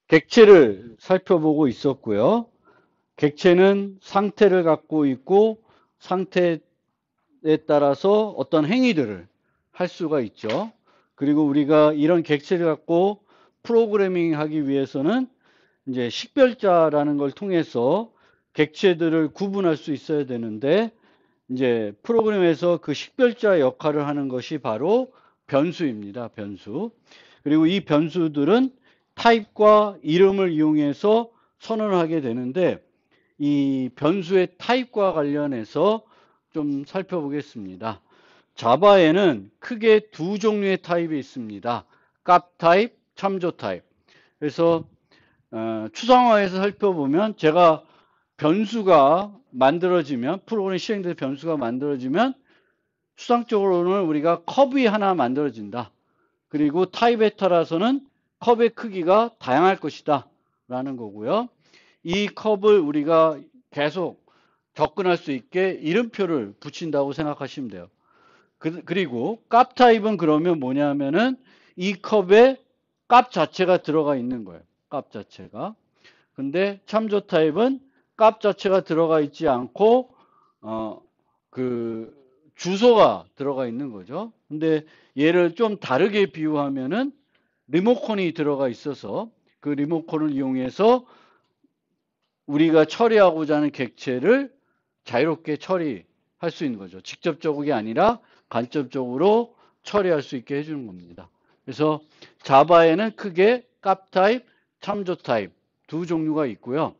객체를 살펴보고 있었고요. 객체는 상태를 갖고 있고 상태에 따라서 어떤 행위들을 할 수가 있죠. 그리고 우리가 이런 객체를 갖고 프로그래밍 하기 위해서는 이제 식별자라는 걸 통해서 객체들을 구분할 수 있어야 되는데, 이제 프로그램에서 그 식별자 역할을 하는 것이 바로 변수입니다. 변수. 그리고 이 변수들은 타입과 이름을 이용해서 선언하게 되는데, 이 변수의 타입과 관련해서 좀 살펴보겠습니다. 자바에는 크게 두 종류의 타입이 있습니다. 값 타입, 참조 타입. 그래서 추상화해서 살펴보면, 제가 변수가 만들어지면, 프로그램 실행돼서 변수가 만들어지면 추상적으로는 우리가 컵이 하나 만들어진다. 그리고 타입에 따라서는 컵의 크기가 다양할 것이다 라는 거고요. 이 컵을 우리가 계속 접근할 수 있게 이름표를 붙인다고 생각하시면 돼요. 그리고 값 타입은 그러면 뭐냐면은 이 컵에 값 자체가 들어가 있는 거예요. 값 자체가. 근데 참조 타입은 값 자체가 들어가 있지 않고 그 주소가 들어가 있는 거죠. 근데 얘를 좀 다르게 비유하면은 리모컨이 들어가 있어서 그 리모컨을 이용해서 우리가 처리하고자 하는 객체를 자유롭게 처리할 수 있는 거죠. 직접적이 아니라 간접적으로 처리할 수 있게 해주는 겁니다. 그래서 자바에는 크게 값 타입, 참조 타입 두 종류가 있고요.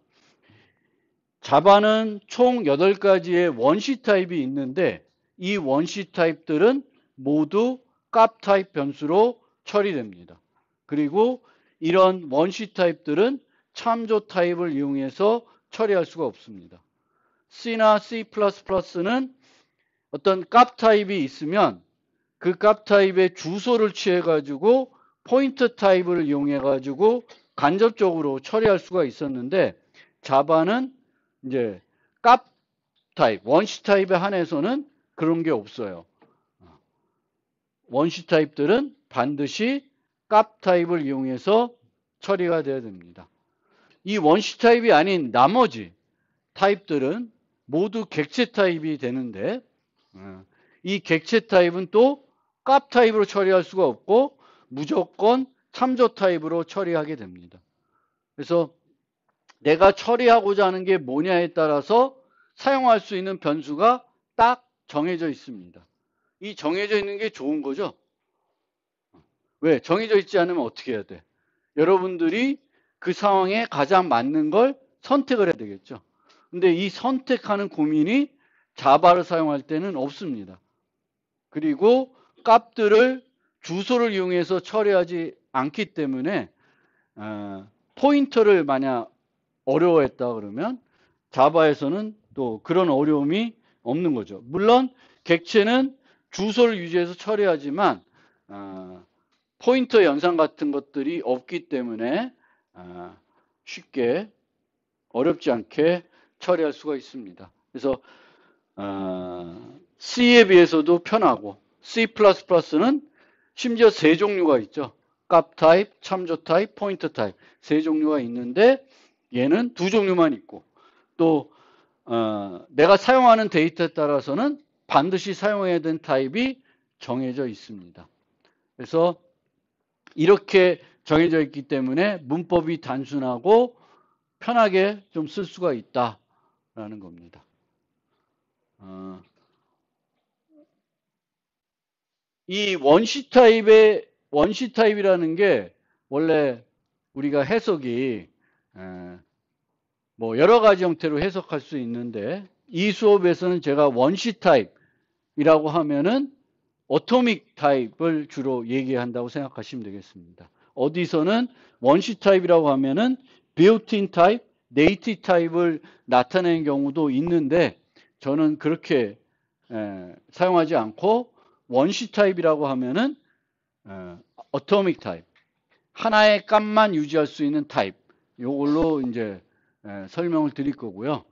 자바는 총 8가지의 원시 타입이 있는데, 이 원시 타입들은 모두 값 타입 변수로 처리됩니다. 그리고 이런 원시 타입들은 참조 타입을 이용해서 처리할 수가 없습니다. C나 C++는 어떤 값 타입이 있으면 그 값 타입의 주소를 취해 가지고 포인터 타입을 이용해 가지고 간접적으로 처리할 수가 있었는데, 자바는 이제 값 타입, 원시 타입에 한해서는 그런 게 없어요. 원시 타입들은 반드시 값 타입을 이용해서 처리가 돼야 됩니다. 이 원시 타입이 아닌 나머지 타입들은 모두 객체 타입이 되는데, 이 객체 타입은 또 값 타입으로 처리할 수가 없고 무조건 참조 타입으로 처리하게 됩니다. 그래서 내가 처리하고자 하는 게 뭐냐에 따라서 사용할 수 있는 변수가 딱 정해져 있습니다. 이 정해져 있는 게 좋은 거죠. 왜? 정해져 있지 않으면 어떻게 해야 돼? 여러분들이 그 상황에 가장 맞는 걸 선택을 해야 되겠죠. 근데 이 선택하는 고민이 자바를 사용할 때는 없습니다. 그리고 값들을 주소를 이용해서 처리하지 않기 때문에 포인터를 만약 어려워했다 그러면 자바에서는 또 그런 어려움이 없는 거죠. 물론 객체는 주소를 유지해서 처리하지만 포인터 연산 같은 것들이 없기 때문에 쉽게 어렵지 않게 처리할 수가 있습니다. 그래서 C에 비해서도 편하고, C++는 심지어 3종류가 있죠. 값 타입, 참조 타입, 포인터 타입 3종류가 있는데 얘는 2종류만 있고, 또 내가 사용하는 데이터에 따라서는 반드시 사용해야 되는 타입이 정해져 있습니다. 그래서 이렇게 정해져 있기 때문에 문법이 단순하고 편하게 좀 쓸 수가 있다라는 겁니다. 이 원시 타입이라는 게 원래 우리가 해석이 뭐 여러 가지 형태로 해석할 수 있는데, 이 수업에서는 제가 원시 타입이라고 하면은 어토믹 타입을 주로 얘기한다고 생각하시면 되겠습니다. 어디서는 원시 타입이라고 하면은 built-in 타입, native 타입을 나타내는 경우도 있는데, 저는 그렇게 사용하지 않고 원시 타입이라고 하면은 어토믹 타입, 하나의 값만 유지할 수 있는 타입, 이걸로 이제 설명을 드릴 거고요.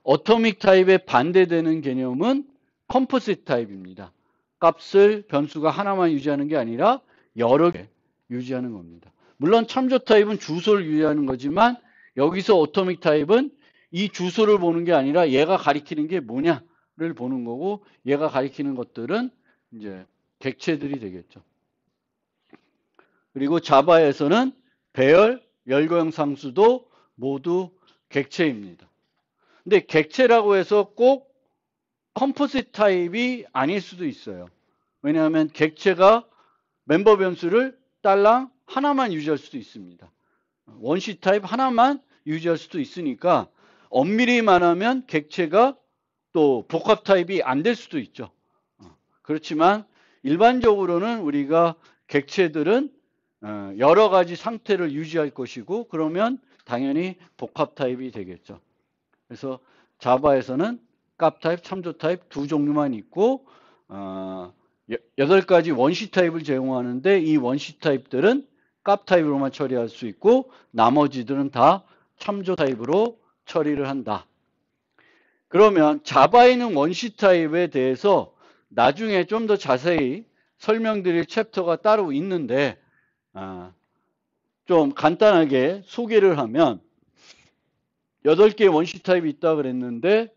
어토믹 타입에 반대되는 개념은 컴포지트 타입입니다. 값을 변수가 하나만 유지하는 게 아니라 여러 개 유지하는 겁니다. 물론 참조 타입은 주소를 유의하는 거지만 여기서 어토믹 타입은 이 주소를 보는 게 아니라 얘가 가리키는 게 뭐냐를 보는 거고 얘가 가리키는 것들은 이제 객체들이 되겠죠. 그리고 자바에서는 배열, 열거형 상수도 모두 객체입니다. 근데 객체라고 해서 꼭 컴포짓 타입이 아닐 수도 있어요. 왜냐하면 객체가 멤버 변수를 딸랑 하나만 유지할 수도 있습니다. 원시 타입 하나만 유지할 수도 있으니까 엄밀히 말하면 객체가 또 복합 타입이 안 될 수도 있죠. 그렇지만 일반적으로는 우리가 객체들은 여러 가지 상태를 유지할 것이고 그러면 당연히 복합 타입이 되겠죠. 그래서 자바에서는 값 타입, 참조 타입 두 종류만 있고 8가지 원시 타입을 제공하는데 이 원시 타입들은 값 타입으로만 처리할 수 있고 나머지들은 다 참조 타입으로 처리를 한다. 그러면 자바에 있는 원시 타입에 대해서 나중에 좀 더 자세히 설명드릴 챕터가 따로 있는데 좀 간단하게 소개를 하면 8개의 원시 타입이 있다 그랬는데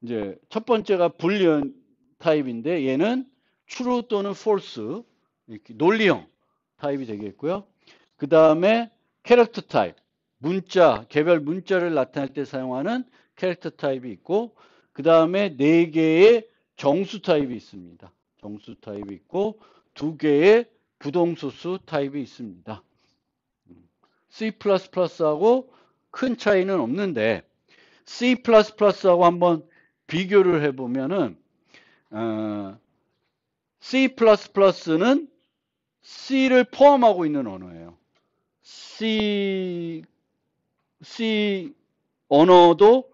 이제 첫 번째가 불리언 타입인데 얘는 true 또는 false 이렇게 논리형 타입이 되겠고요. 그 다음에 캐릭터 타입 문자 개별 문자를 나타낼 때 사용하는 캐릭터 타입이 있고 그 다음에 4개의 정수 타입이 있습니다. 정수 타입이 있고 2개의 부동소수 타입이 있습니다. C++하고 큰 차이는 없는데 C++하고 한번 비교를 해보면은 C++는 C를 포함하고 있는 언어예요. C 언어도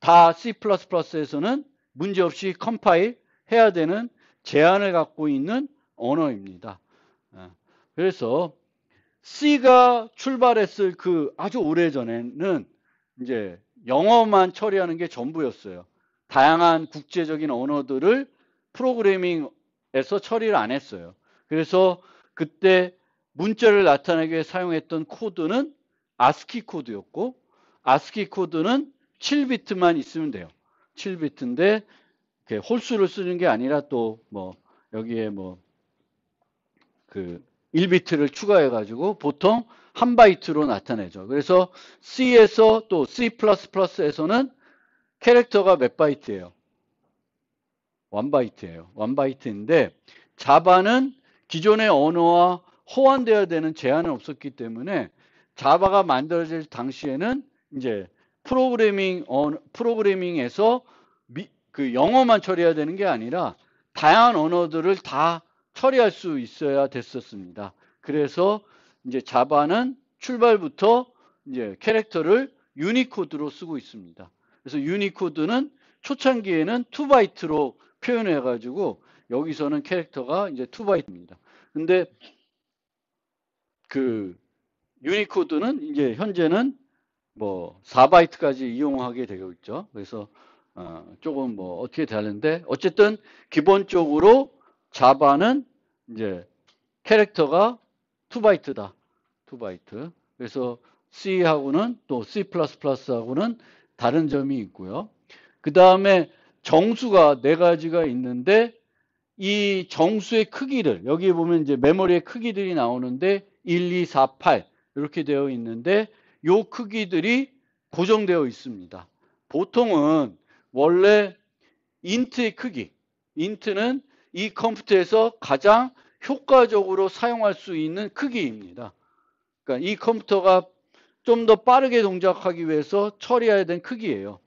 다 C++에서는 문제없이 컴파일 해야 되는 제한을 갖고 있는 언어입니다. 그래서 C가 출발했을 그 아주 오래전에는 이제 영어만 처리하는 게 전부였어요. 다양한 국제적인 언어들을 프로그래밍에서 처리를 안 했어요. 그래서 그때 문자를 나타내기 위해 사용했던 코드는 ASCII 코드였고 ASCII 코드는 7비트만 있으면 돼요. 7비트인데 홀수를 쓰는 게 아니라 또 뭐 여기에 뭐 그 1비트를 추가해 가지고 보통 1바이트로 나타내죠. 그래서 C에서 또 C++에서는 캐릭터가 몇 바이트예요? 1바이트예요. 1바이트인데 자바는 기존의 언어와 호환되어야 되는 제한은 없었기 때문에 자바가 만들어질 당시에는 이제 프로그래밍에서 그 영어만 처리해야 되는 게 아니라 다양한 언어들을 다 처리할 수 있어야 됐었습니다. 그래서 이제 자바는 출발부터 이제 캐릭터를 유니코드로 쓰고 있습니다. 그래서 유니코드는 초창기에는 2바이트로 표현해 가지고 여기서는 캐릭터가 이제 2바이트입니다. 근데 그 유니코드는 이제 현재는 뭐 4바이트까지 이용하게 되고 있죠. 그래서 조금 뭐 어떻게 다른데 어쨌든 기본적으로 자바는 이제 캐릭터가 2바이트다. 2바이트. 그래서 C하고는 또 C++하고는 다른 점이 있고요. 그 다음에 정수가 4가지가 있는데 이 정수의 크기를 여기 보면 이제 메모리의 크기들이 나오는데 1, 2, 4, 8 이렇게 되어 있는데 요 크기들이 고정되어 있습니다. 보통은 원래 인트의 크기, 인트는 이 컴퓨터에서 가장 효과적으로 사용할 수 있는 크기입니다. 그러니까 이 컴퓨터가 좀 더 빠르게 동작하기 위해서 처리해야 되는 크기예요.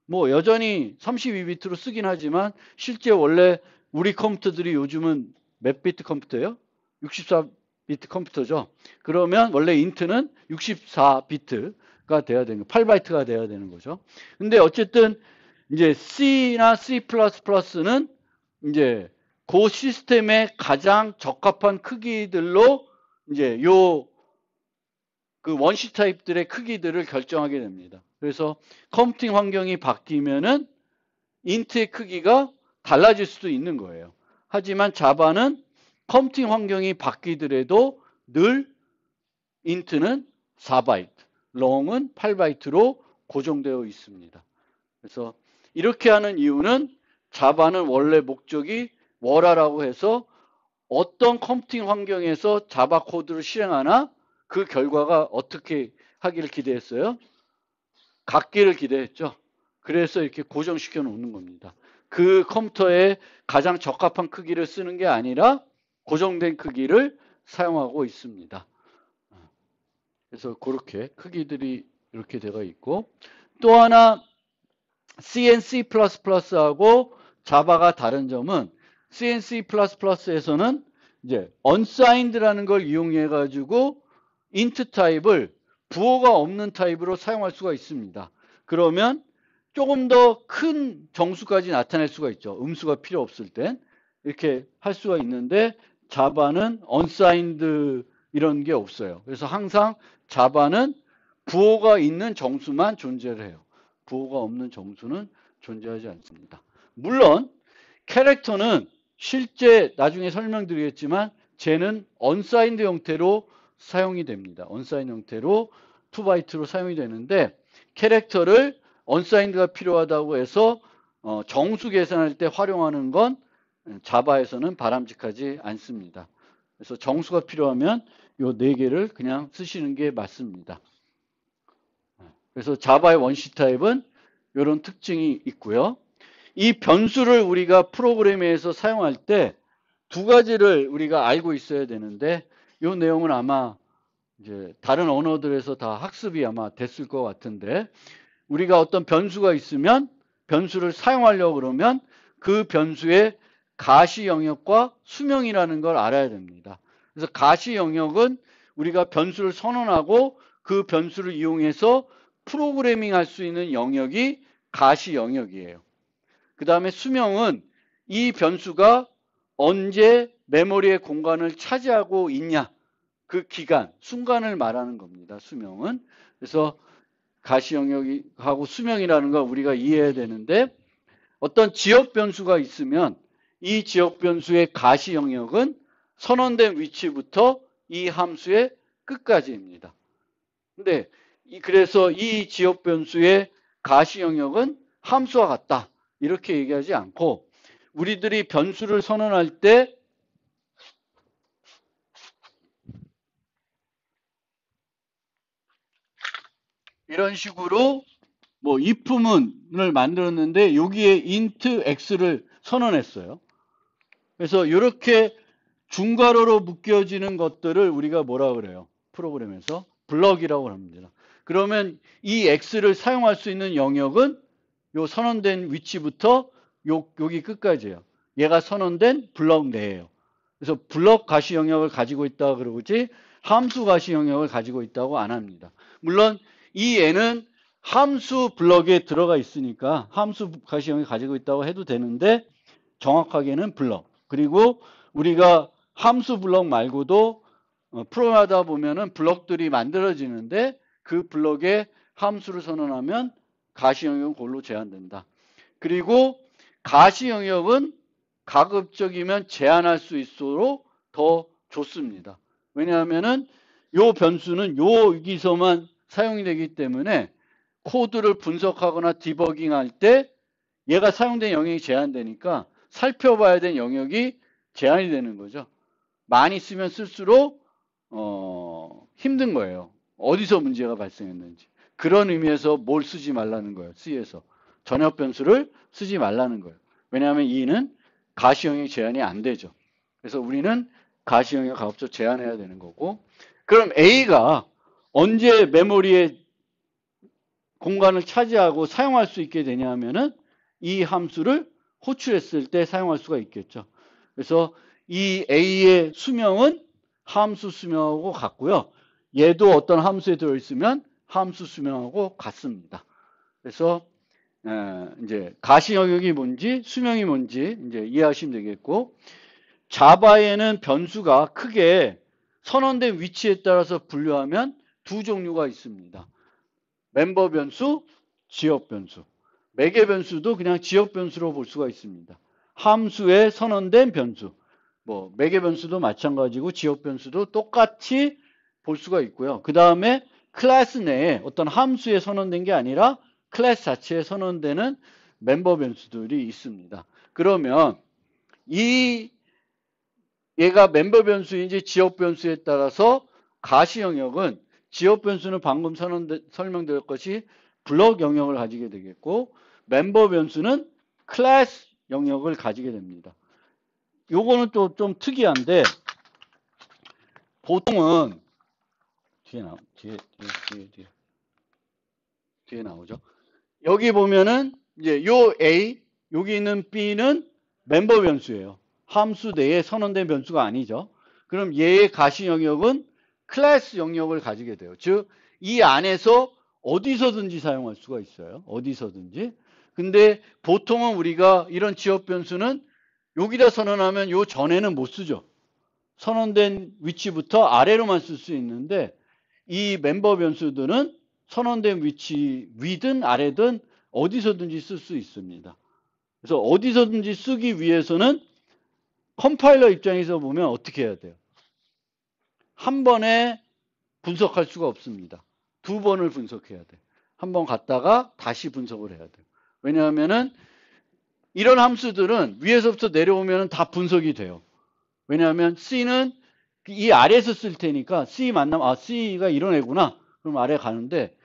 뭐 여전히 32비트로 쓰긴 하지만 실제 원래 우리 컴퓨터들이 요즘은 몇 비트 컴퓨터예요? 64비트 컴퓨터죠. 그러면 원래 인트는 64비트가 돼야 되는 거, 8바이트가 돼야 되는 거죠. 근데 어쨌든 이제 C나 C++는 이제 그 시스템에 가장 적합한 크기들로 이제 그 원시 타입들의 크기들을 결정하게 됩니다. 그래서 컴퓨팅 환경이 바뀌면은 인트의 크기가 달라질 수도 있는 거예요. 하지만 자바는 컴퓨팅 환경이 바뀌더라도 늘 int는 4바이트, long은 8바이트로 고정되어 있습니다. 그래서 이렇게 하는 이유는 자바는 원래 목적이 뭐라라고 해서 어떤 컴퓨팅 환경에서 자바 코드를 실행하나 그 결과가 어떻게 하기를 기대했어요? 같기를 기대했죠. 그래서 이렇게 고정시켜 놓는 겁니다. 그 컴퓨터에 가장 적합한 크기를 쓰는 게 아니라 고정된 크기를 사용하고 있습니다. 그래서 그렇게 크기들이 이렇게 되어 있고, 또 하나 C and C++하고 자바가 다른 점은 C and C++에서는 이제 unsigned라는 걸 이용해 가지고 int 타입을 부호가 없는 타입으로 사용할 수가 있습니다. 그러면 조금 더 큰 정수까지 나타낼 수가 있죠. 음수가 필요 없을 땐 이렇게 할 수가 있는데 자바는 unsigned 이런 게 없어요. 그래서 항상 자바는 부호가 있는 정수만 존재를 해요. 부호가 없는 정수는 존재하지 않습니다. 물론 캐릭터는 실제 나중에 설명드리겠지만 쟤는 unsigned 형태로 사용이 됩니다. unsigned 형태로 2바이트로 사용이 되는데 캐릭터를 unsigned가 필요하다고 해서 정수 계산할 때 활용하는 건 자바에서는 바람직하지 않습니다. 그래서 정수가 필요하면 요 4개를 그냥 쓰시는 게 맞습니다. 그래서 자바의 원시 타입은 이런 특징이 있고요. 이 변수를 우리가 프로그램에서 사용할 때 2가지를 우리가 알고 있어야 되는데 이 내용은 아마 이제 다른 언어들에서 다 학습이 아마 됐을 것 같은데 우리가 어떤 변수가 있으면 변수를 사용하려고 그러면 그 변수의 가시 영역과 수명이라는 걸 알아야 됩니다. 그래서 가시 영역은 우리가 변수를 선언하고 그 변수를 이용해서 프로그래밍 할 수 있는 영역이 가시 영역이에요. 그 다음에 수명은 이 변수가 언제 메모리의 공간을 차지하고 있냐 그 기간, 순간을 말하는 겁니다. 수명은. 그래서 가시 영역하고 수명이라는 걸 우리가 이해해야 되는데 어떤 지역 변수가 있으면 이 지역 변수의 가시 영역은 선언된 위치부터 이 함수의 끝까지입니다. 근데 그래서 이 지역 변수의 가시 영역은 함수와 같다. 이렇게 얘기하지 않고 우리들이 변수를 선언할 때 이런 식으로 뭐 if문을 만들었는데 여기에 int x를 선언했어요. 그래서 이렇게 중괄호로 묶여지는 것들을 우리가 뭐라 그래요? 프로그램에서 블럭이라고 합니다. 그러면 이 x를 사용할 수 있는 영역은 요 선언된 위치부터 여기 끝까지예요. 얘가 선언된 블럭 내예요. 그래서 블럭 가시 영역을 가지고 있다 그러지 함수 가시 영역을 가지고 있다고 안 합니다. 물론 이 애는 함수 블럭에 들어가 있으니까 함수 가시 영역을 가지고 있다고 해도 되는데 정확하게는 블럭. 그리고 우리가 함수 블럭 말고도 프로그램하다 보면은 블럭들이 만들어지는데 그 블럭에 함수를 선언하면 가시 영역은 그걸로 제한된다. 그리고 가시 영역은 가급적이면 제한할 수 있도록 더 좋습니다. 왜냐하면은 요 변수는 여기서만 사용이 되기 때문에 코드를 분석하거나 디버깅할 때 얘가 사용된 영역이 제한되니까 살펴봐야 될 영역이 제한이 되는 거죠. 많이 쓰면 쓸수록 힘든 거예요. 어디서 문제가 발생했는지. 그런 의미에서 뭘 쓰지 말라는 거예요. C에서. 전역 변수를 쓰지 말라는 거예요. 왜냐하면 E는 가시 영역이 제한이 안 되죠. 그래서 우리는 가시 영역을 가급적 제한해야 되는 거고 그럼 A가 언제 메모리에 공간을 차지하고 사용할 수 있게 되냐 하면은 이 함수를 호출했을 때 사용할 수가 있겠죠. 그래서 이 A의 수명은 함수 수명하고 같고요. 얘도 어떤 함수에 들어있으면 함수 수명하고 같습니다. 그래서 이제 가시 영역이 뭔지 수명이 뭔지 이제 이해하시면 되겠고 자바에는 변수가 크게 선언된 위치에 따라서 분류하면 2종류가 있습니다. 멤버 변수, 지역 변수. 매개 변수도 그냥 지역 변수로 볼 수가 있습니다. 함수에 선언된 변수. 뭐 매개 변수도 마찬가지고 지역 변수도 똑같이 볼 수가 있고요. 그 다음에 클래스 내에 어떤 함수에 선언된 게 아니라 클래스 자체에 선언되는 멤버 변수들이 있습니다. 그러면 얘가 멤버 변수인지 지역 변수에 따라서 가시 영역은 지역 변수는 방금 설명드렸듯이 블록 영역을 가지게 되겠고 멤버 변수는 클래스 영역을 가지게 됩니다. 요거는 또 좀 특이한데 보통은 뒤에 나오죠. 여기 보면은 이제 요 A 여기 있는 B는 멤버 변수예요. 함수 내에 선언된 변수가 아니죠. 그럼 얘의 가시 영역은 클래스 영역을 가지게 돼요. 즉 이 안에서 어디서든지 사용할 수가 있어요. 어디서든지. 근데 보통은 우리가 이런 지역 변수는 여기다 선언하면 요 전에는 못 쓰죠. 선언된 위치부터 아래로만 쓸 수 있는데 이 멤버 변수들은 선언된 위치 위든 아래든 어디서든지 쓸 수 있습니다. 그래서 어디서든지 쓰기 위해서는 컴파일러 입장에서 보면 어떻게 해야 돼요? 한 번에 분석할 수가 없습니다. 두 번을 분석해야 돼요. 한 번 갔다가 다시 분석을 해야 돼요. 왜냐하면은 이런 함수들은 위에서부터 내려오면 다 분석이 돼요. 왜냐하면 C는 이 아래에서 쓸 테니까 C 만나면 아 C가 이런 애구나. 그럼 아래 가는데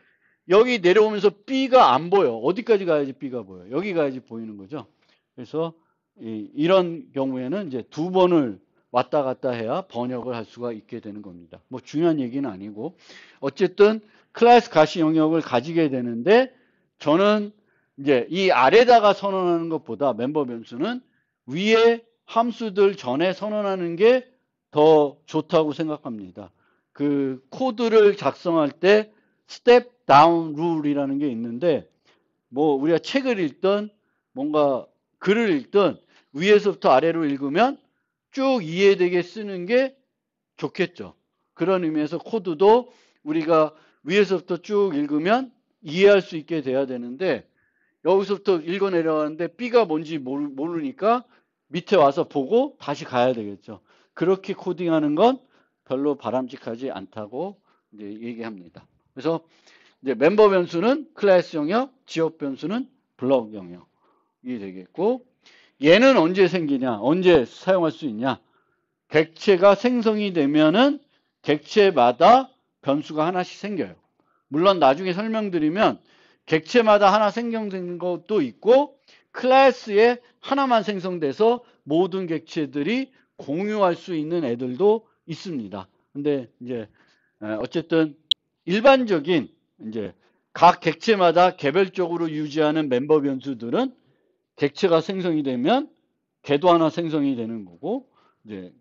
여기 내려오면서 B가 안 보여. 어디까지 가야지 B가 보여. 여기 가야지 보이는 거죠. 그래서 이런 경우에는 이제 두 번을 왔다 갔다 해야 번역을 할 수가 있게 되는 겁니다. 뭐 중요한 얘기는 아니고 어쨌든 클래스 가시 영역을 가지게 되는데 저는 이제 이 아래다가 선언하는 것보다 멤버 변수는 위에 함수들 전에 선언하는 게 더 좋다고 생각합니다. 그 코드를 작성할 때 스텝 다운 룰이라는 게 있는데 뭐 우리가 책을 읽든 뭔가 글을 읽든 위에서부터 아래로 읽으면 쭉 이해되게 쓰는 게 좋겠죠. 그런 의미에서 코드도 우리가 위에서부터 쭉 읽으면 이해할 수 있게 돼야 되는데 여기서부터 읽어 내려가는데 B가 뭔지 모르니까 밑에 와서 보고 다시 가야 되겠죠. 그렇게 코딩하는 건 별로 바람직하지 않다고 이제 얘기합니다. 그래서 이제 멤버 변수는 클래스 영역, 지역 변수는 블록 영역이 되겠고 얘는 언제 생기냐? 언제 사용할 수 있냐? 객체가 생성이 되면은 객체마다 변수가 하나씩 생겨요. 물론 나중에 설명드리면 객체마다 하나 생성된 것도 있고 클래스에 하나만 생성돼서 모든 객체들이 공유할 수 있는 애들도 있습니다. 근데 이제 어쨌든 일반적인 이제 각 객체마다 개별적으로 유지하는 멤버 변수들은 객체가 생성이 되면 걔도 하나 생성이 되는 거고 이제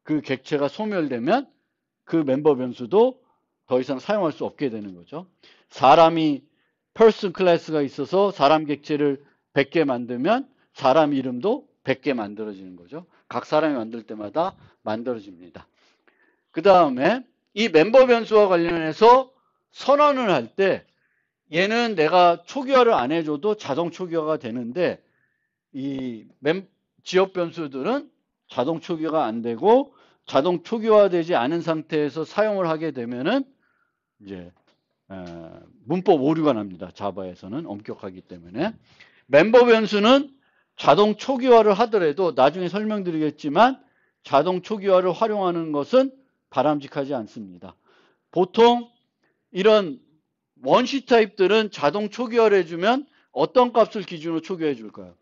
그 객체가 소멸되면 그 멤버 변수도 더 이상 사용할 수 없게 되는 거죠. 사람이 person 클래스가 있어서 사람 객체를 100개 만들면 사람 이름도 100개 만들어지는 거죠. 각 사람이 만들 때마다 만들어집니다. 그 다음에 이 멤버 변수와 관련해서 선언을 할 때 얘는 내가 초기화를 안 해줘도 자동 초기화가 되는데 이 지역 변수들은 자동 초기화가 안 되고 자동 초기화되지 않은 상태에서 사용을 하게 되면은 이제 문법 오류가 납니다. 자바에서는 엄격하기 때문에 멤버 변수는 자동 초기화를 하더라도 나중에 설명드리겠지만 자동 초기화를 활용하는 것은 바람직하지 않습니다. 보통 이런 원시 타입들은 자동 초기화를 해주면 어떤 값을 기준으로 초기화해 줄까요?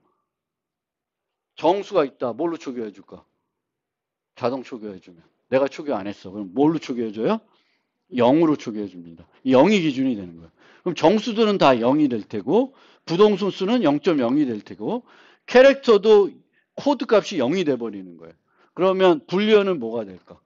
정수가 있다. 뭘로 초기화해 줄까? 자동 초기화해 주면. 내가 초기화 안 했어. 그럼 뭘로 초기화해 줘요? 0으로 초기화해 줍니다. 0이 기준이 되는 거예요. 그럼 정수들은 다 0이 될 테고 부동수 수는 0.0이 될 테고 캐릭터도 코드 값이 0이 돼 버리는 거예요. 그러면 불리언은 뭐가 될까?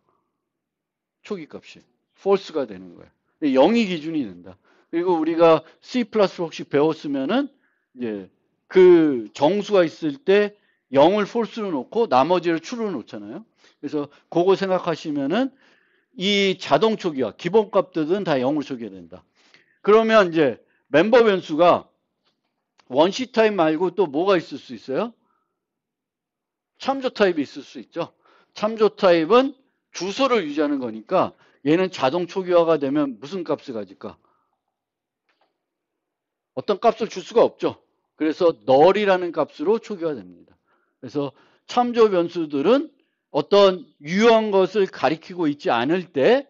초기 값이 false가 되는 거예요. 0이 기준이 된다. 그리고 우리가 C++ 혹시 배웠으면은 이제 그 정수가 있을 때 0을 false로 놓고 나머지를 true로 놓잖아요. 그래서 그거 생각하시면은 이 자동 초기화 기본 값들은 다 0으로 초기화된다. 그러면 이제 멤버 변수가 원시 타입 말고 또 뭐가 있을 수 있어요? 참조 타입이 있을 수 있죠. 참조 타입은 주소를 유지하는 거니까 얘는 자동 초기화가 되면 무슨 값을 가질까? 어떤 값을 줄 수가 없죠. 그래서 null이라는 값으로 초기화됩니다. 그래서 참조 변수들은 어떤 유효한 것을 가리키고 있지 않을 때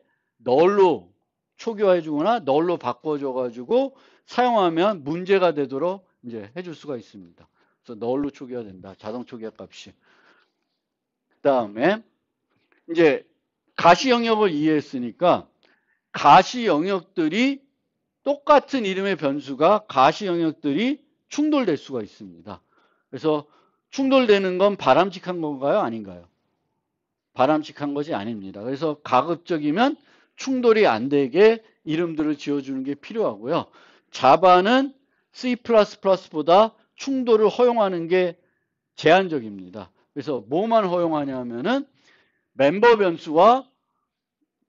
null로 초기화해 주거나 null로 바꿔줘 가지고 사용하면 문제가 되도록 이제 해줄 수가 있습니다. 그래서 null로 초기화된다. 자동 초기화 값이. 그다음에 이제 가시 영역을 이해했으니까 가시 영역들이 똑같은 이름의 변수가 가시 영역들이 충돌될 수가 있습니다. 그래서 충돌되는 건 바람직한 건가요? 아닌가요? 바람직한 것이 아닙니다. 그래서 가급적이면 충돌이 안 되게 이름들을 지어주는 게 필요하고요. 자바는 C++보다 충돌을 허용하는 게 제한적입니다. 그래서 뭐만 허용하냐면은 멤버 변수와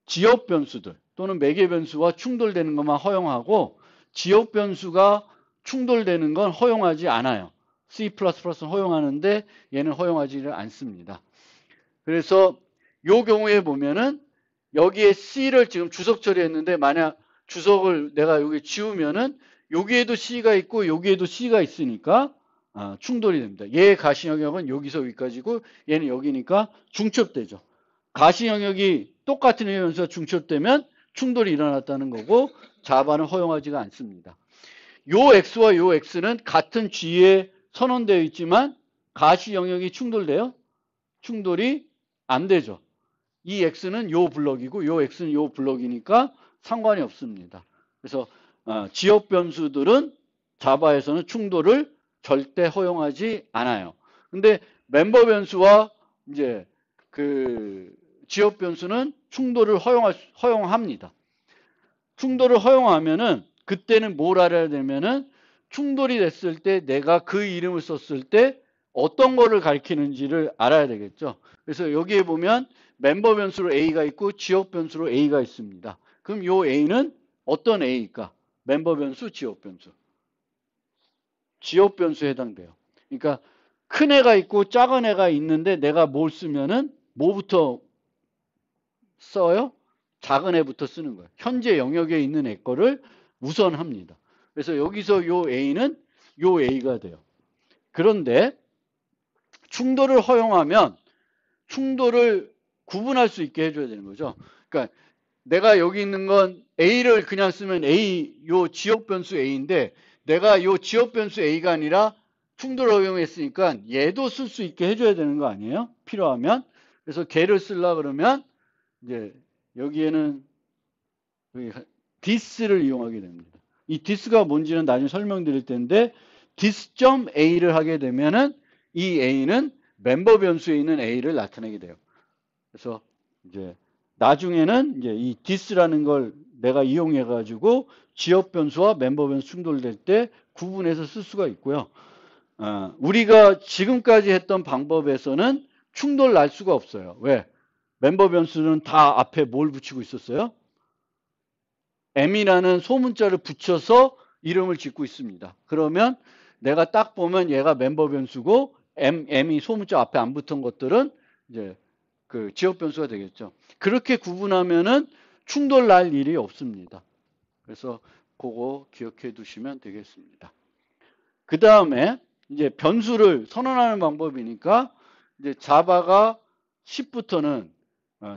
지역 변수들 또는 매개 변수와 충돌되는 것만 허용하고 지역 변수가 충돌되는 건 허용하지 않아요. C++는 허용하는데 얘는 허용하지를 않습니다. 그래서 이 경우에 보면은 여기에 C를 지금 주석 처리했는데 만약 주석을 내가 여기 지우면은 여기에도 C가 있고 여기에도 C가 있으니까 충돌이 됩니다. 얘의 가시 영역은 여기서 여기까지고 얘는 여기니까 중첩되죠. 가시 영역이 똑같은 변수가 중첩되면 충돌이 일어났다는 거고 자바는 허용하지가 않습니다. 요 X와 요 X는 같은 G에 선언되어 있지만 가시 영역이 충돌돼요? 충돌이 안 되죠. 이 X는 요 블럭이고 요 X는 요 블럭이니까 상관이 없습니다. 그래서 지역 변수들은 자바에서는 충돌을 절대 허용하지 않아요. 근데 멤버 변수와 이제 그 지역 변수는 충돌을 허용합니다. 충돌을 허용하면은 그때는 뭘 알아야 되면은 충돌이 됐을 때 내가 그 이름을 썼을 때 어떤 거를 가리키는지를 알아야 되겠죠. 그래서 여기에 보면 멤버 변수로 A가 있고 지역 변수로 A가 있습니다. 그럼 요 A는 어떤 A일까? 멤버 변수, 지역 변수. 지역 변수에 해당돼요. 그러니까 큰 애가 있고 작은 애가 있는데 내가 뭘 쓰면은 뭐부터 써요? 작은 애부터 쓰는 거예요. 현재 영역에 있는 애 거를 우선 합니다. 그래서 여기서 요 A는 요 A가 돼요. 그런데 충돌을 허용하면 충돌을 구분할 수 있게 해줘야 되는 거죠. 그러니까 내가 여기 있는 건 A를 그냥 쓰면 A, 요 지역 변수 A인데 내가 요 지역 변수 A가 아니라 충돌을 허용했으니까 얘도 쓸 수 있게 해줘야 되는 거 아니에요? 필요하면. 그래서 걔를 쓰려 그러면 이제 여기에는 this를 이용하게 됩니다. 이 this가 뭔지는 나중에 설명드릴 텐데 this.a를 하게 되면은 이 a는 멤버 변수에 있는 a를 나타내게 돼요. 그래서 이제 나중에는 이제 이 this라는 걸 내가 이용해 가지고 지역 변수와 멤버 변수 충돌될 때 구분해서 쓸 수가 있고요. 우리가 지금까지 했던 방법에서는 충돌 날 수가 없어요. 왜? 멤버 변수는 다 앞에 뭘 붙이고 있었어요? M이라는 소문자를 붙여서 이름을 짓고 있습니다. 그러면 내가 딱 보면 얘가 멤버 변수고 M이 소문자 앞에 안 붙은 것들은 이제 그 지역 변수가 되겠죠. 그렇게 구분하면은 충돌 날 일이 없습니다. 그래서 그거 기억해 두시면 되겠습니다. 그 다음에 이제 변수를 선언하는 방법이니까 이제 자바가 10부터는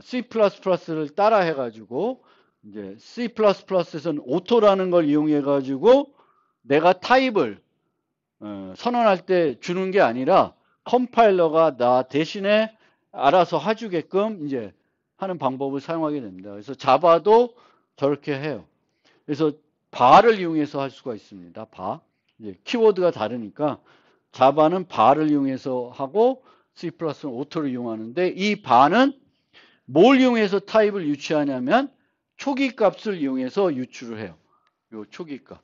C++를 따라 해가지고 이제 C++에서는 오토라는 걸 이용해가지고 내가 타입을 선언할 때 주는 게 아니라 컴파일러가 나 대신에 알아서 해주게끔 이제 하는 방법을 사용하게 됩니다. 그래서 자바도 저렇게 해요. 그래서 bar를 이용해서 할 수가 있습니다. bar. 이제 키워드가 다르니까 자바는 bar를 이용해서 하고 C++는 오토를 이용하는데 이 bar는 뭘 이용해서 타입을 유치하냐면 초기 값을 이용해서 유출을 해요. 요 초기 값.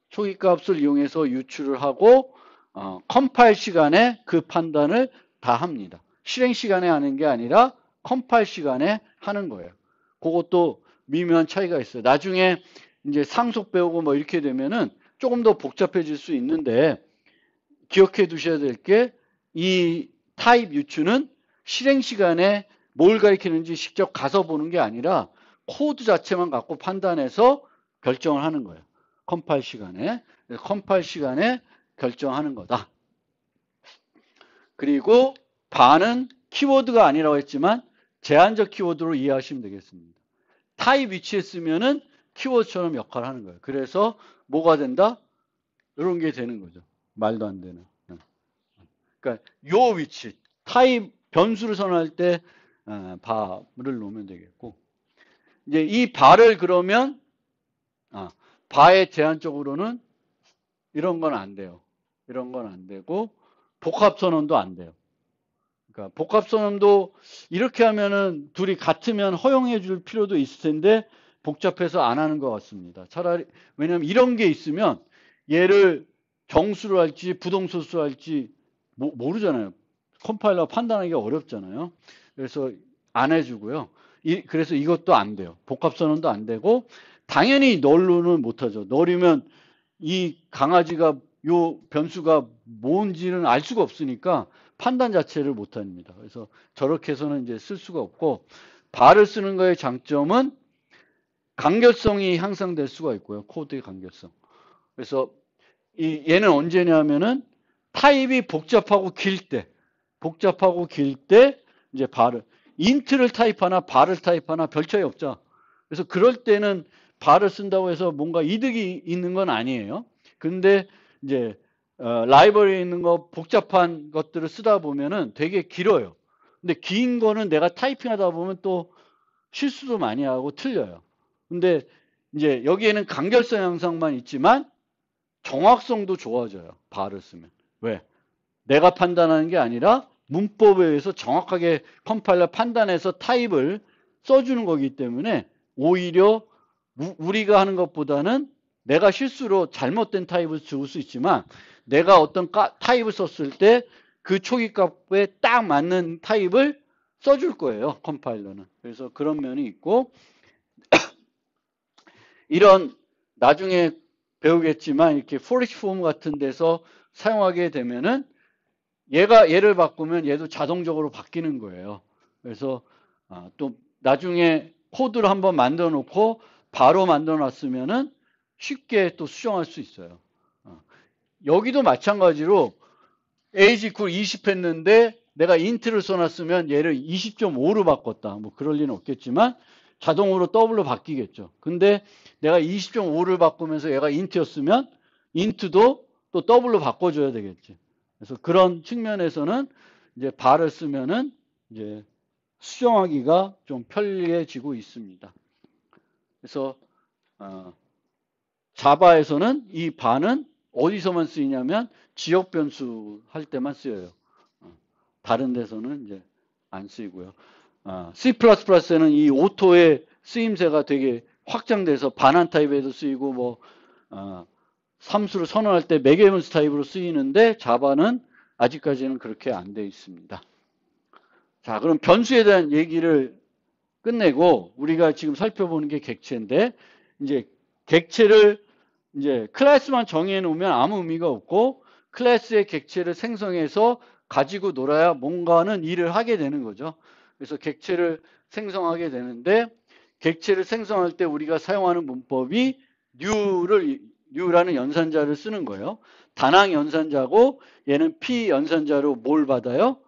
초기 값을 이용해서 유출을 하고 컴파일 시간에 그 판단을 다 합니다. 실행 시간에 하는 게 아니라 컴파일 시간에 하는 거예요. 그것도 미묘한 차이가 있어요. 나중에 이제 상속 배우고 뭐 이렇게 되면은 조금 더 복잡해질 수 있는데 기억해 두셔야 될 게 이 타입 유추는 실행 시간에 뭘 가리키는지 직접 가서 보는 게 아니라 코드 자체만 갖고 판단해서 결정을 하는 거예요. 컴파일 시간에. 컴파일 시간에 결정하는 거다. 그리고 바는 키워드가 아니라고 했지만 제한적 키워드로 이해하시면 되겠습니다. 타입 위치에 쓰면은 키워드처럼 역할을 하는 거예요. 그래서 뭐가 된다? 이런 게 되는 거죠. 말도 안 되는. 그러니까 요 위치, 타입 변수를 선언할 때 바를 놓으면 되겠고, 이제 이 바를 그러면 바의 제한적으로는 이런 건 안 돼요. 이런 건 안 되고 복합 선언도 안 돼요. 그러니까 복합 선언도 이렇게 하면은 둘이 같으면 허용해 줄 필요도 있을 텐데 복잡해서 안 하는 것 같습니다. 차라리 왜냐하면 이런 게 있으면 얘를 정수로 할지 부동소수로 할지 모르잖아요. 컴파일러 판단하기가 어렵잖아요. 그래서 안 해주고요. 그래서 이것도 안 돼요. 복합 선언도 안 되고 당연히 널로는 못하죠. 널이면 이 강아지가 요 변수가 뭔지는 알 수가 없으니까 판단 자체를 못합니다. 그래서 저렇게 해서는 이제 쓸 수가 없고 바를 쓰는 거의 장점은 간결성이 향상될 수가 있고요. 코드의 간결성. 그래서 얘는 언제냐면은 타입이 복잡하고 길 때 이제 바를 인트를 타입하나 바를 타입하나 별 차이 없죠. 그래서 그럴 때는 바를 쓴다고 해서 뭔가 이득이 있는 건 아니에요. 근데 이제 라이브러리에 있는 거 복잡한 것들을 쓰다 보면은 되게 길어요. 근데 긴 거는 내가 타이핑하다 보면 또 실수도 많이 하고 틀려요. 근데 이제 여기에는 간결성 향상만 있지만 정확성도 좋아져요. 바를 쓰면. 왜? 내가 판단하는 게 아니라 문법에 의해서 정확하게 컴파일러 판단해서 타입을 써주는 거기 때문에 오히려 우리가 하는 것보다는 내가 실수로 잘못된 타입을 줄 수 있지만 내가 어떤 타입을 썼을 때 그 초기값에 딱 맞는 타입을 써줄 거예요. 컴파일러는. 그래서 그런 면이 있고 이런 나중에 배우겠지만 이렇게 포리시 폼 같은 데서 사용하게 되면은 얘를 바꾸면 얘도 자동적으로 바뀌는 거예요. 그래서 또 나중에 코드를 한번 만들어 놓고 바로 만들어 놨으면은 쉽게 또 수정할 수 있어요. 여기도 마찬가지로 age 20 했는데 내가 인트를 써놨으면 얘를 20.5로 바꿨다. 뭐 그럴 리는 없겠지만 자동으로 W로 바뀌겠죠. 근데 내가 20.5를 바꾸면서 얘가 인트였으면 인트도 또 W로 바꿔줘야 되겠지. 그래서 그런 측면에서는 이제 바를 쓰면은 이제 수정하기가 좀 편리해지고 있습니다. 그래서 자바에서는 이 바는 어디서만 쓰이냐면 지역 변수 할 때만 쓰여요. 다른 데서는 이제 안 쓰이고요. C++에는 이 오토의 쓰임새가 되게 확장돼서 반환 타입에도 쓰이고 뭐 함수를 선언할 때 매개문수 타입으로 쓰이는데 자바는 아직까지는 그렇게 안 돼 있습니다. 자, 그럼 변수에 대한 얘기를 끝내고 우리가 지금 살펴보는 게 객체인데 이제 객체를 이제 클래스만 정해 놓으면 아무 의미가 없고 클래스의 객체를 생성해서 가지고 놀아야 뭔가는 일을 하게 되는 거죠. 그래서 객체를 생성하게 되는데 객체를 생성할 때 우리가 사용하는 문법이 new라는 연산자를 쓰는 거예요. 단항 연산자고 얘는 p 연산자로 뭘 받아요?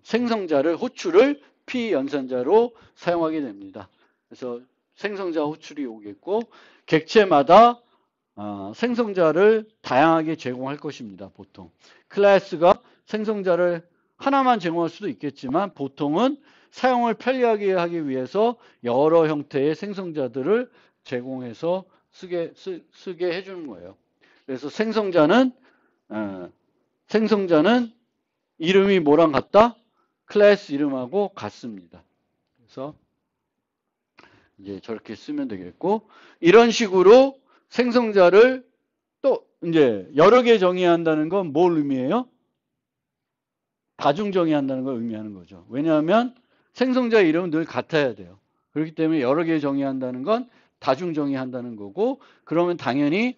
생성자를 호출을 p 연산자로 사용하게 됩니다. 그래서 생성자 호출이 오겠고 객체마다 생성자를 다양하게 제공할 것입니다. 보통 클래스가 생성자를 하나만 제공할 수도 있겠지만 보통은 사용을 편리하게 하기 위해서 여러 형태의 생성자들을 제공해서 쓰게 해주는 거예요. 그래서 생성자는 이름이 뭐랑 같다? 클래스 이름하고 같습니다. 그래서 이제 저렇게 쓰면 되겠고 이런 식으로 생성자를 또 이제 여러 개 정의한다는 건 뭘 의미해요? 다중 정의한다는 걸 의미하는 거죠. 왜냐하면 생성자 이름은 늘 같아야 돼요. 그렇기 때문에 여러 개 정의한다는 건 다중 정의한다는 거고 그러면 당연히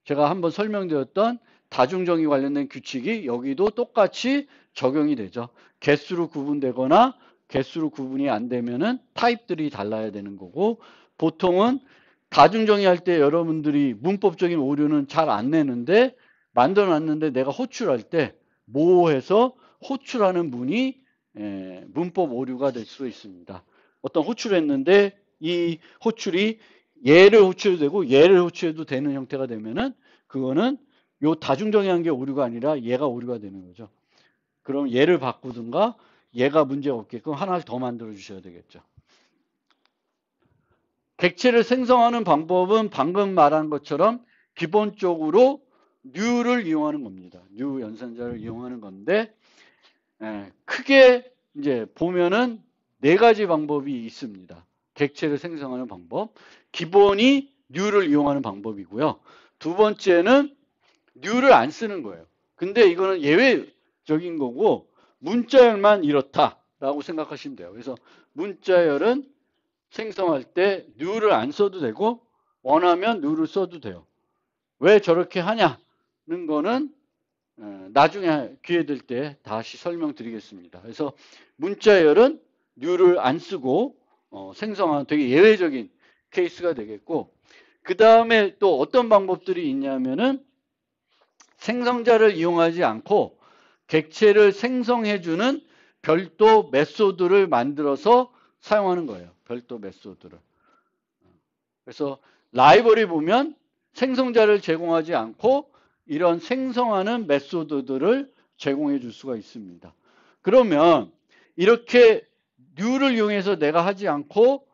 제가 한번 설명드렸던 다중 정의 관련된 규칙이 여기도 똑같이 적용이 되죠. 개수로 구분되거나 개수로 구분이 안 되면은 타입들이 달라야 되는 거고, 보통은 다중정의할 때 여러분들이 문법적인 오류는 잘 안 내는데 만들어 놨는데 내가 호출할 때 모호해서 호출하는 문이 문법 오류가 될 수 있습니다. 어떤 호출했는데 이 호출이 얘를 호출해도 되고 얘를 호출해도 되는 형태가 되면은 그거는 요 다중정의한 게 오류가 아니라 얘가 오류가 되는 거죠. 그럼 얘를 바꾸든가 얘가 문제가 없게끔 하나를 더 만들어 주셔야 되겠죠. 객체를 생성하는 방법은 방금 말한 것처럼 기본적으로 new를 이용하는 겁니다. new 연산자를 이용하는 건데, 크게 이제 보면은 네 가지 방법이 있습니다. 객체를 생성하는 방법. 기본이 new를 이용하는 방법이고요. 두 번째는 new를 안 쓰는 거예요. 근데 이거는 예외적인 거고 문자열만 이렇다라고 생각하시면 돼요. 그래서 문자열은 생성할 때 new를 안 써도 되고 원하면 new를 써도 돼요. 왜 저렇게 하냐는 거는 나중에 기회 될 때 다시 설명드리겠습니다. 그래서 문자열은 new를 안 쓰고 생성하는 되게 예외적인 케이스가 되겠고, 그 다음에 또 어떤 방법들이 있냐면은 생성자를 이용하지 않고 객체를 생성해주는 별도 메소드를 만들어서 사용하는 거예요. 별도 메소드를. 그래서 라이벌이 보면 생성자를 제공하지 않고 이런 생성하는 메소드들을 제공해 줄 수가 있습니다. 그러면 이렇게 new를 이용해서 내가 하지 않고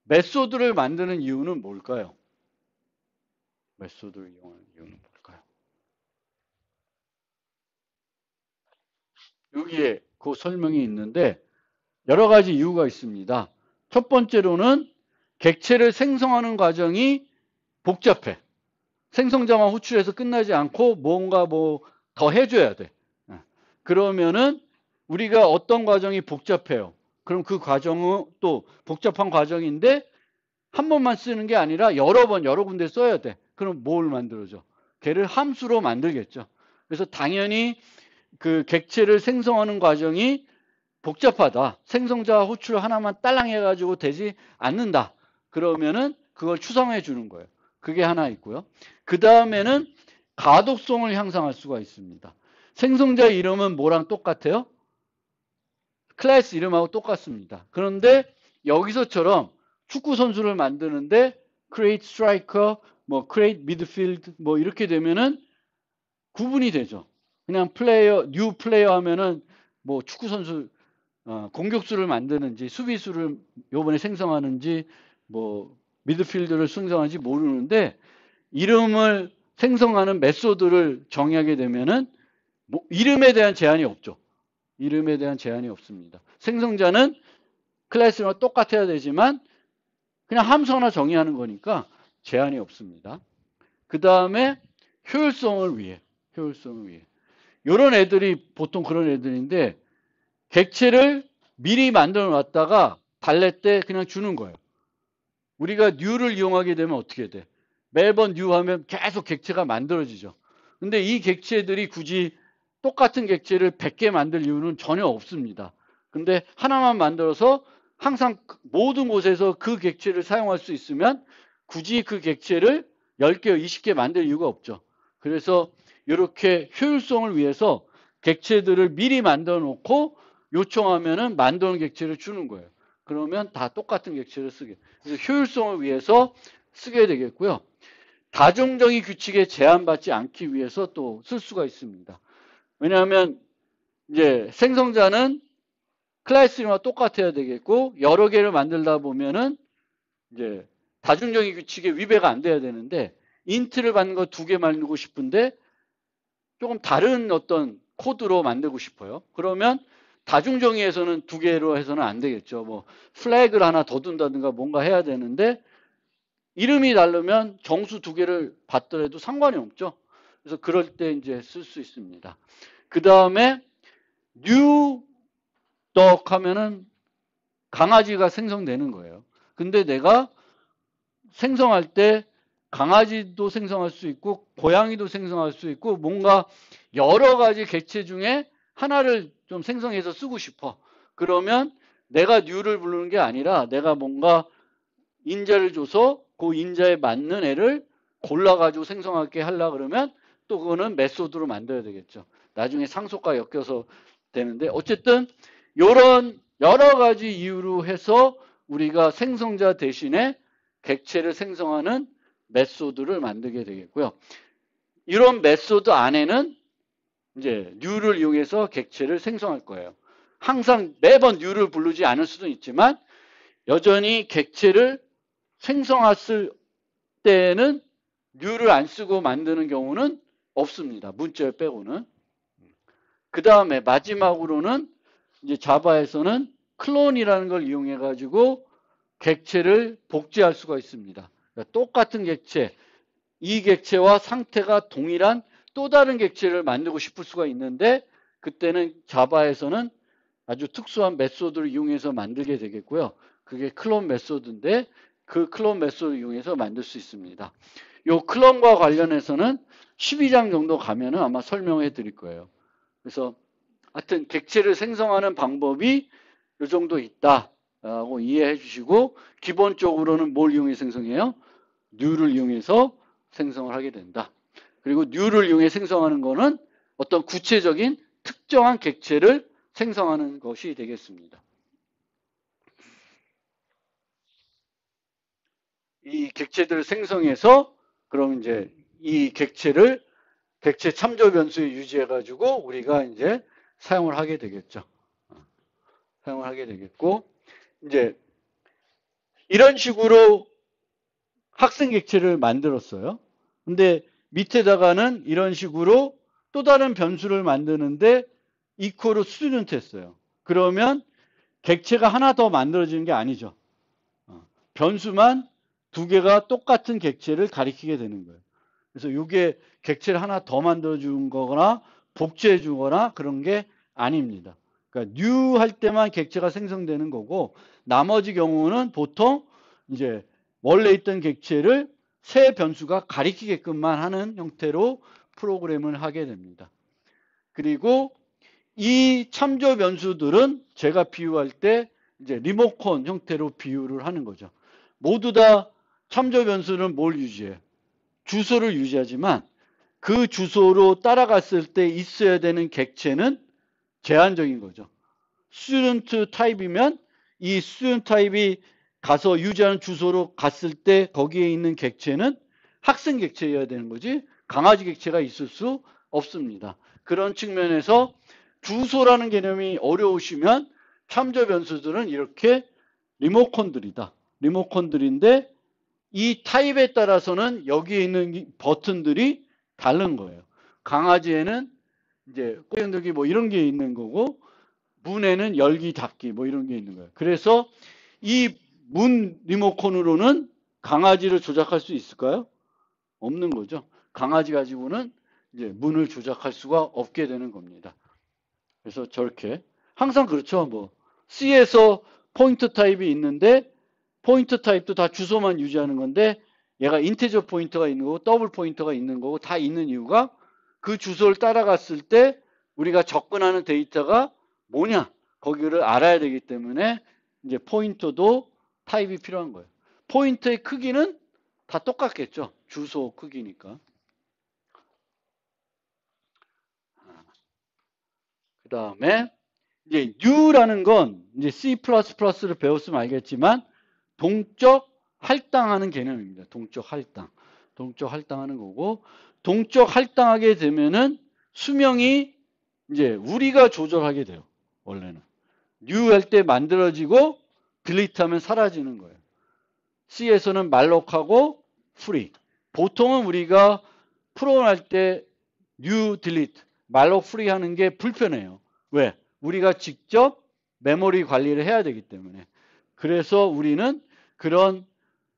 메소드를 만드는 이유는 뭘까요? 메소드를 이용하는 이유는 뭘까요? 여기에 그 설명이 있는데 여러 가지 이유가 있습니다. 첫 번째로는 객체를 생성하는 과정이 복잡해. 생성자만 호출해서 끝나지 않고 뭔가 뭐 더 해줘야 돼. 그러면은 우리가 어떤 과정이 복잡해요. 그럼 그 과정은 또 복잡한 과정인데 한 번만 쓰는 게 아니라 여러 번 여러 군데 써야 돼. 그럼 뭘 만들어줘? 걔를 함수로 만들겠죠. 그래서 당연히 그 객체를 생성하는 과정이 복잡하다. 생성자 호출 하나만 딸랑 해가지고 되지 않는다. 그러면은 그걸 추상해 주는 거예요. 그게 하나 있고요. 그 다음에는 가독성을 향상할 수가 있습니다. 생성자 이름은 뭐랑 똑같아요? 클래스 이름하고 똑같습니다. 그런데 여기서처럼 축구 선수를 만드는데 create striker, 뭐 create midfield 뭐 이렇게 되면은 구분이 되죠. 그냥 플레이어, 뉴 플레이어 하면은 뭐 축구 선수 공격수를 만드는지 수비수를 요번에 생성하는지 뭐 미드필드를 생성하는지 모르는데 이름을 생성하는 메소드를 정의하게 되면은 뭐 이름에 대한 제한이 없죠. 이름에 대한 제한이 없습니다. 생성자는 클래스랑 똑같아야 되지만 그냥 함수 하나 정의하는 거니까 제한이 없습니다. 그 다음에 효율성을 위해 이런 애들이 보통 그런 애들인데 객체를 미리 만들어 놨다가 달래 때 그냥 주는 거예요. 우리가 new를 이용하게 되면 어떻게 돼? 매번 new 하면 계속 객체가 만들어지죠. 근데 이 객체들이 굳이 똑같은 객체를 100개 만들 이유는 전혀 없습니다. 근데 하나만 만들어서 항상 모든 곳에서 그 객체를 사용할 수 있으면 굳이 그 객체를 10개, 20개 만들 이유가 없죠. 그래서 이렇게 효율성을 위해서 객체들을 미리 만들어 놓고 요청하면은 만드는 객체를 주는 거예요. 그러면 다 똑같은 객체를 쓰게. 그래서 효율성을 위해서 쓰게 되겠고요. 다중정의 규칙에 제한받지 않기 위해서 또 쓸 수가 있습니다. 왜냐하면 이제 생성자는 클래스와 똑같아야 되겠고 여러 개를 만들다 보면은 이제 다중정의 규칙에 위배가 안 돼야 되는데 인트를 받는 거 2개 만들고 싶은데 조금 다른 어떤 코드로 만들고 싶어요. 그러면 다중정의에서는 2개로 해서는 안 되겠죠. 뭐 플래그를 하나 더 둔다든가 뭔가 해야 되는데 이름이 다르면 정수 2개를 받더라도 상관이 없죠. 그래서 그럴 때 이제 쓸 수 있습니다. 그 다음에 new dog 하면은 강아지가 생성되는 거예요. 근데 내가 생성할 때 강아지도 생성할 수 있고 고양이도 생성할 수 있고 뭔가 여러 가지 객체 중에 하나를 좀 생성해서 쓰고 싶어. 그러면 내가 new를 부르는 게 아니라 내가 뭔가 인자를 줘서 그 인자에 맞는 애를 골라가지고 생성하게 하려 그러면 또 그거는 메소드로 만들어야 되겠죠. 나중에 상속과 엮여서 되는데 어쨌든 이런 여러 가지 이유로 해서 우리가 생성자 대신에 객체를 생성하는 메소드를 만들게 되겠고요. 이런 메소드 안에는 이제 new를 이용해서 객체를 생성할 거예요. 항상 매번 new를 부르지 않을 수도 있지만 여전히 객체를 생성했을 때에는 new를 안 쓰고 만드는 경우는 없습니다. 문자열 빼고는. 그 다음에 마지막으로는 이제 자바에서는 클론이라는 걸 이용해 가지고 객체를 복제할 수가 있습니다. 그러니까 똑같은 객체, 이 객체와 상태가 동일한 또 다른 객체를 만들고 싶을 수가 있는데 그때는 자바에서는 아주 특수한 메소드를 이용해서 만들게 되겠고요. 그게 클론 메소드인데 그 클론 메소드를 이용해서 만들 수 있습니다. 이 클론과 관련해서는 12장 정도 가면은 아마 설명해 드릴 거예요. 그래서 하여튼 객체를 생성하는 방법이 이 정도 있다라고 이해해 주시고 기본적으로는 뭘 이용해 생성해요? new를 이용해서 생성을 하게 된다. 그리고 new를 이용해 생성하는 거는 어떤 구체적인 특정한 객체를 생성하는 것이 되겠습니다. 이 객체들을 생성해서 그럼 이제 이 객체를 객체 참조 변수에 유지해 가지고 우리가 이제 사용을 하게 되겠죠. 사용을 하게 되겠고 이제 이런 식으로 학생 객체를 만들었어요. 근데 밑에다가는 이런 식으로 또 다른 변수를 만드는데 equal student 했어요. 그러면 객체가 하나 더 만들어지는 게 아니죠. 변수만 두 개가 똑같은 객체를 가리키게 되는 거예요. 그래서 이게 객체를 하나 더 만들어준 거거나 복제해 주거나 그런 게 아닙니다. 그러니까 new 할 때만 객체가 생성되는 거고 나머지 경우는 보통 이제 원래 있던 객체를 새 변수가 가리키게끔만 하는 형태로 프로그램을 하게 됩니다. 그리고 이 참조 변수들은 제가 비유할 때 이제 리모컨 형태로 비유를 하는 거죠. 모두 다 참조 변수는 뭘 유지해요? 주소를 유지하지만 그 주소로 따라갔을 때 있어야 되는 객체는 제한적인 거죠. student 타입이면 이 student 타입이 가서 유지하는 주소로 갔을 때 거기에 있는 객체는 학생 객체여야 되는 거지 강아지 객체가 있을 수 없습니다. 그런 측면에서 주소라는 개념이 어려우시면 참조 변수들은 이렇게 리모컨들이다. 리모컨들인데 이 타입에 따라서는 여기에 있는 버튼들이 다른 거예요. 강아지에는 이제 꼬연들기 뭐 이런 게 있는 거고 문에는 열기 닫기 뭐 이런 게 있는 거예요. 그래서 이 문 리모컨으로는 강아지를 조작할 수 있을까요? 없는 거죠. 강아지 가지고는 이제 문을 조작할 수가 없게 되는 겁니다. 그래서 저렇게 항상 그렇죠. 뭐 C에서 포인트 타입이 있는데 포인트 타입도 다 주소만 유지하는 건데 얘가 인티저 포인터가 있는 거고 더블 포인터가 있는 거고 다 있는 이유가 그 주소를 따라갔을 때 우리가 접근하는 데이터가 뭐냐 거기를 알아야 되기 때문에 이제 포인터도 타입이 필요한 거예요. 포인터의 크기는 다 똑같겠죠. 주소 크기니까. 그 다음에 이제 new라는 건 이제 C++를 배웠으면 알겠지만 동적 할당하는 개념입니다. 동적 할당. 동적 할당하는 거고 동적 할당하게 되면은 수명이 이제 우리가 조절하게 돼요. 원래는. new 할 때 만들어지고 delete 하면 사라지는 거예요. C에서는 말록하고 free. 보통은 우리가 프로그램 할 때 new delete, 말록 free 하는 게 불편해요. 왜? 우리가 직접 메모리 관리를 해야 되기 때문에. 그래서 우리는 그런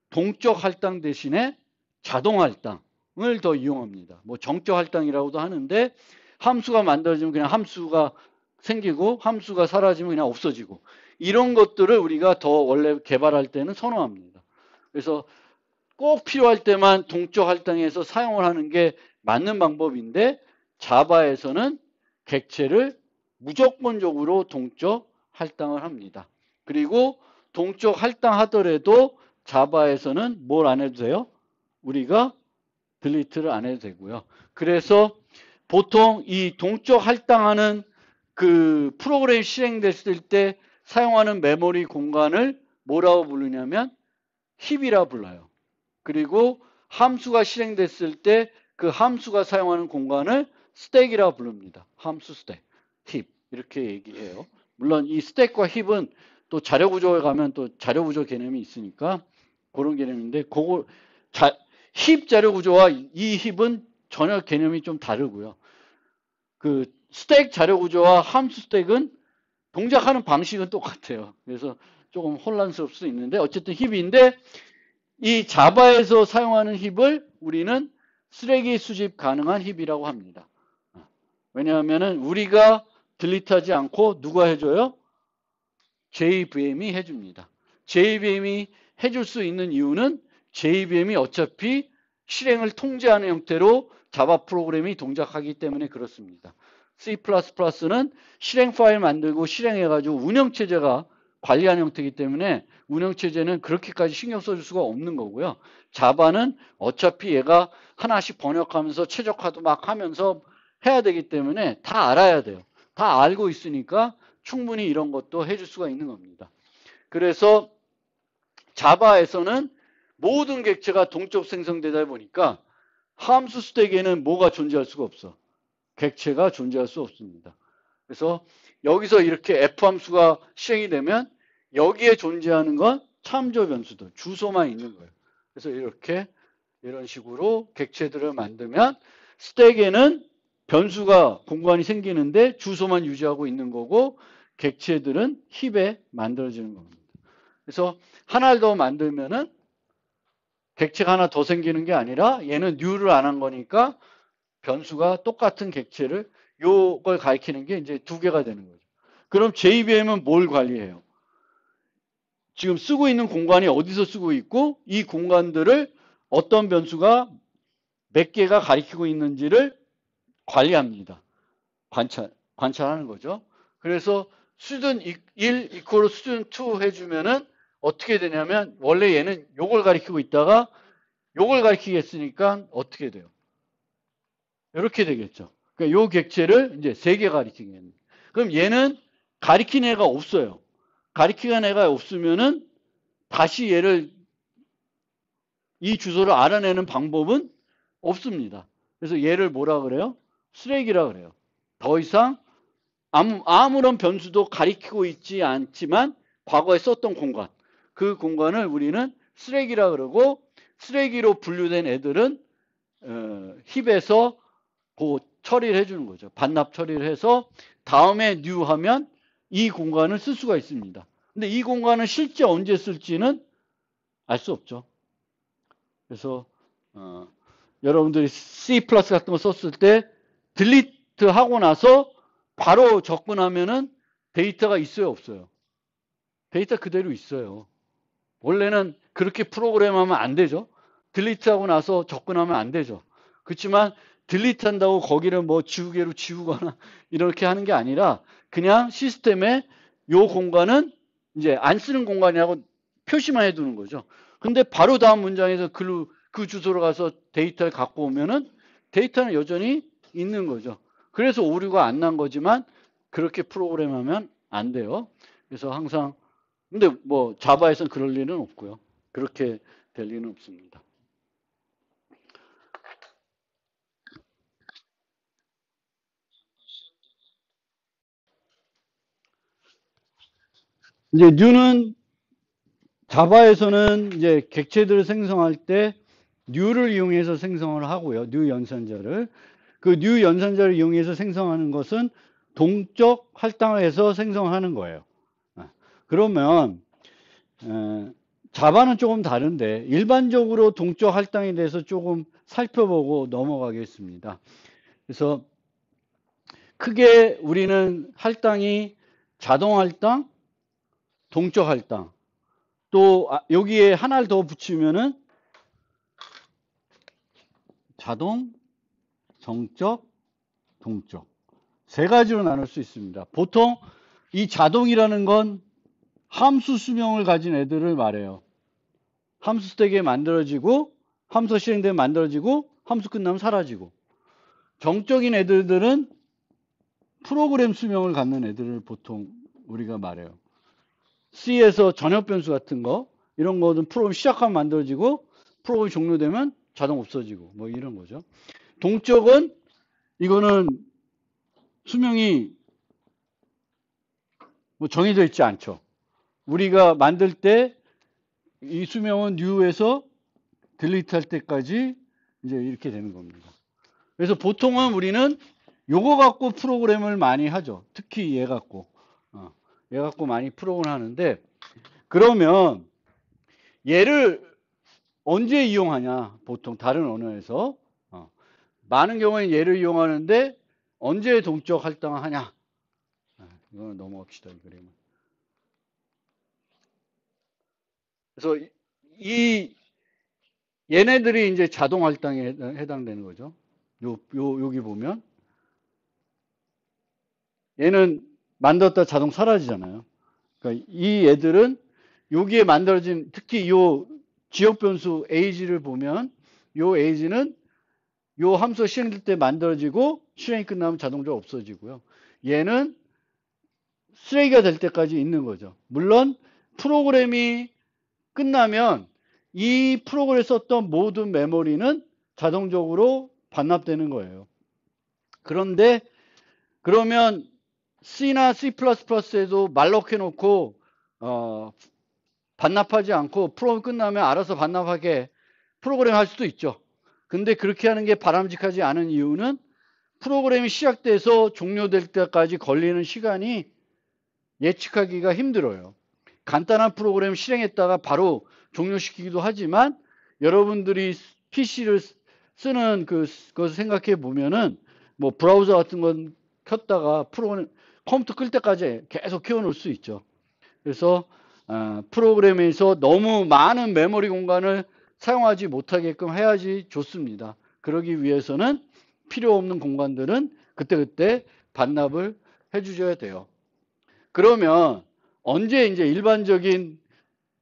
동적 할당 대신에 자동 할당을 더 이용합니다. 뭐 정적 할당이라고도 하는데 함수가 만들어지면 그냥 함수가 생기고 함수가 사라지면 그냥 없어지고 이런 것들을 우리가 더 원래 개발할 때는 선호합니다. 그래서 꼭 필요할 때만 동적 할당해서 사용을 하는 게 맞는 방법인데 자바에서는 객체를 무조건적으로 동적 할당을 합니다. 그리고 동쪽 할당하더라도 자바에서는 뭘 안 해도 돼요? 우리가 딜리트를 안 해도 되고요. 그래서 보통 이 동쪽 할당하는 그 프로그램이 실행됐을 때 사용하는 메모리 공간을 뭐라고 부르냐면 힙이라 불러요. 그리고 함수가 실행됐을 때 그 함수가 사용하는 공간을 스택이라 부릅니다. 함수 스택, 힙 이렇게 얘기해요. 물론 이 스택과 힙은 또 자료 구조에 가면 또 자료 구조 개념이 있으니까 그런 개념인데 그거 힙 자료 구조와 이 힙은 전혀 개념이 좀 다르고요. 그 스택 자료 구조와 함수 스택은 동작하는 방식은 똑같아요. 그래서 조금 혼란스러울 수 있는데 어쨌든 힙인데 이 자바에서 사용하는 힙을 우리는 쓰레기 수집 가능한 힙이라고 합니다. 왜냐하면은 우리가 딜리트하지 않고 누가 해줘요? JVM이 해줍니다. JVM이 해줄 수 있는 이유는 JVM이 어차피 실행을 통제하는 형태로 자바 프로그램이 동작하기 때문에 그렇습니다. C++는 실행 파일 만들고 실행해가지고 운영체제가 관리하는 형태이기 때문에 운영체제는 그렇게까지 신경 써줄 수가 없는 거고요. 자바는 어차피 얘가 하나씩 번역하면서 최적화도 막 하면서 해야 되기 때문에 다 알아야 돼요. 다 알고 있으니까 충분히 이런 것도 해줄 수가 있는 겁니다. 그래서 자바에서는 모든 객체가 동적 생성되다 보니까 함수 스택에는 뭐가 존재할 수가 없어. 객체가 존재할 수 없습니다. 그래서 여기서 이렇게 F 함수가 실행이 되면 여기에 존재하는 건 참조 변수들, 주소만 있는 거예요. 그래서 이렇게 이런 식으로 객체들을 만들면 스택에는 변수가 공간이 생기는데 주소만 유지하고 있는 거고 객체들은 힙에 만들어지는 겁니다. 그래서 하나를 더 만들면은 객체가 하나 더 생기는 게 아니라 얘는 뉴를 안 한 거니까 변수가 똑같은 객체를 요걸 가리키는 게 이제 두 개가 되는 거죠. 그럼 JVM은 뭘 관리해요? 지금 쓰고 있는 공간이 어디서 쓰고 있고 이 공간들을 어떤 변수가 몇 개가 가리키고 있는지를 관리합니다. 관찰하는 거죠. 그래서 수준 1 이퀄 수준 2 해주면은 어떻게 되냐면 원래 얘는 요걸 가리키고 있다가 요걸 가리키겠으니까 어떻게 돼요? 이렇게 되겠죠. 그러니까 요 객체를 이제 3개 가리키겠네. 그럼 얘는 가리킨 애가 없어요. 가리키는 애가 없으면은 다시 얘를 이 주소를 알아내는 방법은 없습니다. 그래서 얘를 뭐라 그래요? 쓰레기라 그래요. 더 이상 아무런 변수도 가리키고 있지 않지만 과거에 썼던 공간, 그 공간을 우리는 쓰레기라 그러고 쓰레기로 분류된 애들은 힙에서 그 처리를 해주는 거죠. 반납 처리를 해서 다음에 new 하면 이 공간을 쓸 수가 있습니다. 근데 이 공간을 실제 언제 쓸지는 알 수 없죠. 그래서 여러분들이 C+ 같은 거 썼을 때 딜리트 하고 나서 바로 접근하면은 데이터가 있어요, 없어요? 데이터 그대로 있어요. 원래는 그렇게 프로그램하면 안 되죠. 딜리트하고 나서 접근하면 안 되죠. 그렇지만 딜리트 한다고 거기를 뭐 지우개로 지우거나 이렇게 하는 게 아니라 그냥 시스템에 요 공간은 이제 안 쓰는 공간이라고 표시만 해두는 거죠. 근데 바로 다음 문장에서 그 주소로 가서 데이터를 갖고 오면은 데이터는 여전히 있는 거죠. 그래서 오류가 안 난 거지만 그렇게 프로그램하면 안 돼요. 그래서 항상 근데 뭐 자바에서는 그럴 리는 없고요. 그렇게 될 리는 없습니다. 이제 new는 자바에서는 이제 객체들을 생성할 때 new를 이용해서 생성을 하고요. new 연산자를. 그 new 연산자를 이용해서 생성하는 것은 동적 할당해서 생성하는 거예요. 그러면 자바는 조금 다른데 일반적으로 동적 할당에 대해서 조금 살펴보고 넘어가겠습니다. 그래서 크게 우리는 할당이 자동 할당, 동적 할당, 또 여기에 하나를 더 붙이면은 자동, 정적, 동적 세 가지로 나눌 수 있습니다. 보통 이 자동이라는 건 함수 수명을 가진 애들을 말해요. 함수 스택에 만들어지고 함수 실행되면 만들어지고 함수 끝나면 사라지고, 정적인 애들은 프로그램 수명을 갖는 애들을 보통 우리가 말해요. C에서 전역 변수 같은 거, 이런 거는 프로그램 시작하면 만들어지고 프로그램 종료되면 자동 없어지고 뭐 이런 거죠. 동적은 이거는 수명이 뭐 정해져 있지 않죠. 우리가 만들 때 이 수명은 new에서 딜리트 할 때까지 이제 이렇게 되는 겁니다. 그래서 보통은 우리는 요거 갖고 프로그램을 많이 하죠. 특히 얘 갖고. 얘 갖고 많이 프로그램을 하는데, 그러면 얘를 언제 이용하냐? 보통 다른 언어에서. 많은 경우에 얘를 이용하는데 언제 동적 할당을 하냐? 이거는 넘어갑시다, 이 그림은. 그래서 얘네들이 이제 자동 할당에 해당되는 거죠. 여기 보면 얘는 만들었다 자동 사라지잖아요. 그러니까 이 애들은 여기에 만들어진, 특히 요 지역 변수 age를 보면 요 age는 요 함수 실행될 때 만들어지고 실행이 끝나면 자동적으로 없어지고요. 얘는 쓰레기가 될 때까지 있는 거죠. 물론 프로그램이 끝나면 이 프로그램에 썼던 모든 메모리는 자동적으로 반납되는 거예요. 그런데 그러면 C나 C++에도 말록 해놓고 반납하지 않고 프로그램 끝나면 알아서 반납하게 프로그램 할 수도 있죠. 근데 그렇게 하는 게 바람직하지 않은 이유는 프로그램이 시작돼서 종료될 때까지 걸리는 시간이 예측하기가 힘들어요. 간단한 프로그램 실행했다가 바로 종료시키기도 하지만, 여러분들이 PC를 쓰는 그것을 생각해 보면은 뭐 브라우저 같은 건 켰다가 프로그램 컴퓨터 끌 때까지 계속 키워놓을 수 있죠. 그래서 프로그램에서 너무 많은 메모리 공간을 사용하지 못하게끔 해야지 좋습니다. 그러기 위해서는 필요 없는 공간들은 그때그때 반납을 해주셔야 돼요. 그러면 언제 이제 일반적인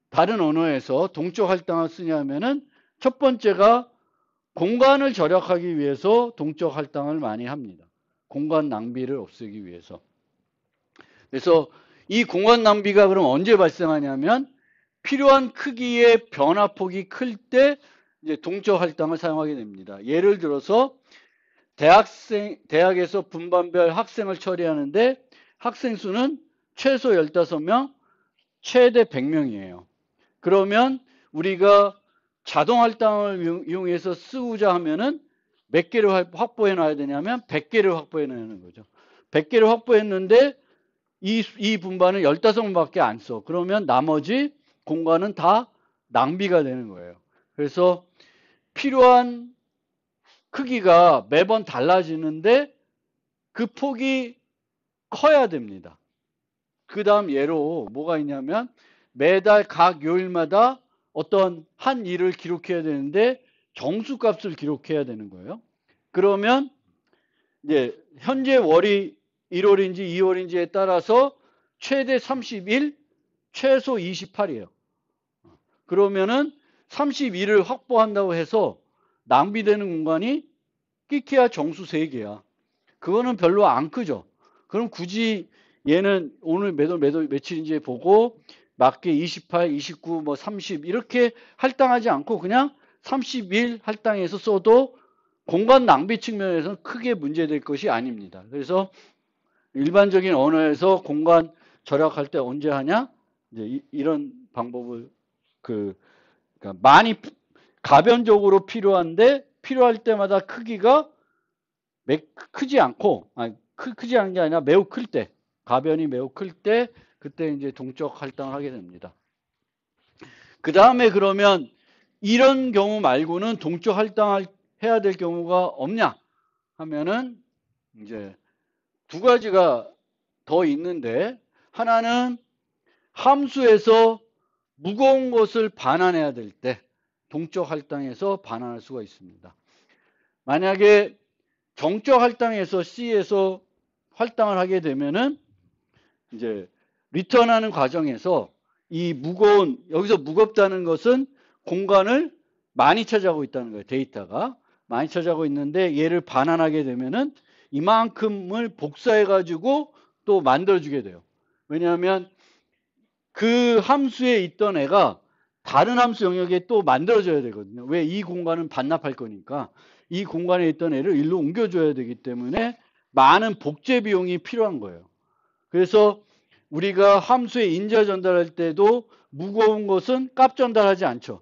다른 언어에서 동적 할당을 쓰냐면은, 첫 번째가 공간을 절약하기 위해서 동적 할당을 많이 합니다. 공간 낭비를 없애기 위해서. 그래서 이 공간 낭비가 그럼 언제 발생하냐면, 필요한 크기의 변화폭이 클 때 이제 동적 할당을 사용하게 됩니다. 예를 들어서 대학에서 분반별 학생을 처리하는데 학생 수는 최소 15명, 최대 100명이에요. 그러면 우리가 자동 할당을 이용해서 쓰고자 하면은 몇 개를 확보해 놔야 되냐면 100개를 확보해 놓는 거죠. 100개를 확보했는데 이 분반은 15분밖에 안 써. 그러면 나머지 공간은 다 낭비가 되는 거예요. 그래서 필요한 크기가 매번 달라지는데 그 폭이 커야 됩니다. 그 다음 예로 뭐가 있냐면, 매달 각 요일마다 어떤 한 일을 기록해야 되는데 정수값을 기록해야 되는 거예요. 그러면 이제 현재 월이 1월인지 2월인지에 따라서 최대 31, 최소 28이에요. 그러면은 31을 확보한다고 해서 낭비되는 공간이 끼케야 정수 3개야. 그거는 별로 안 크죠. 그럼 굳이 얘는 오늘 며칠인지 보고 맞게 28, 29, 뭐 30 이렇게 할당하지 않고 그냥 31 할당해서 써도 공간 낭비 측면에서는 크게 문제될 것이 아닙니다. 그래서 일반적인 언어에서 공간 절약할 때 언제 하냐? 이제 이런 방법을 그러니까 많이 가변적으로 필요한데 필요할 때마다 크기가 크지 않고, 크지 않은 게 아니라 매우 클 때, 가변이 매우 클 때, 그때 이제 동적 할당을 하게 됩니다. 그 다음에 그러면 이런 경우 말고는 동적 할당을 해야 될 경우가 없냐 하면은 이제 두 가지가 더 있는데, 하나는 함수에서 무거운 것을 반환해야 될 때 동적 할당에서 반환할 수가 있습니다. 만약에 정적 할당에서 C에서 할당을 하게 되면은 이제 리턴하는 과정에서 이 무거운, 여기서 무겁다는 것은 공간을 많이 차지하고 있다는 거예요. 데이터가 많이 차지하고 있는데 얘를 반환하게 되면은 이만큼을 복사해가지고 또 만들어주게 돼요. 왜냐하면 그 함수에 있던 애가 다른 함수 영역에 또 만들어져야 되거든요. 왜? 이 공간은 반납할 거니까 이 공간에 있던 애를 일로 옮겨줘야 되기 때문에 많은 복제 비용이 필요한 거예요. 그래서 우리가 함수에 인자 전달할 때도 무거운 것은 값 전달하지 않죠.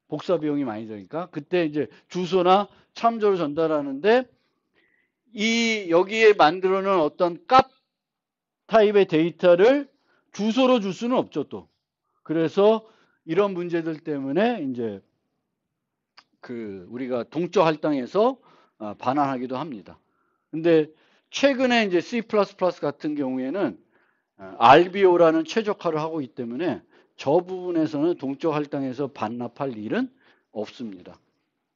복사 비용이 많이 드니까. 그때 이제 주소나 참조를 전달하는데 이 여기에 만들어 놓은 어떤 값 타입의 데이터를 주소로 줄 수는 없죠, 또. 그래서 이런 문제들 때문에 이제 그 우리가 동적 할당에서 반환하기도 합니다. 근데 최근에 이제 C++ 같은 경우에는 RBO라는 최적화를 하고 있기 때문에 저 부분에서는 동적 할당에서 반납할 일은 없습니다.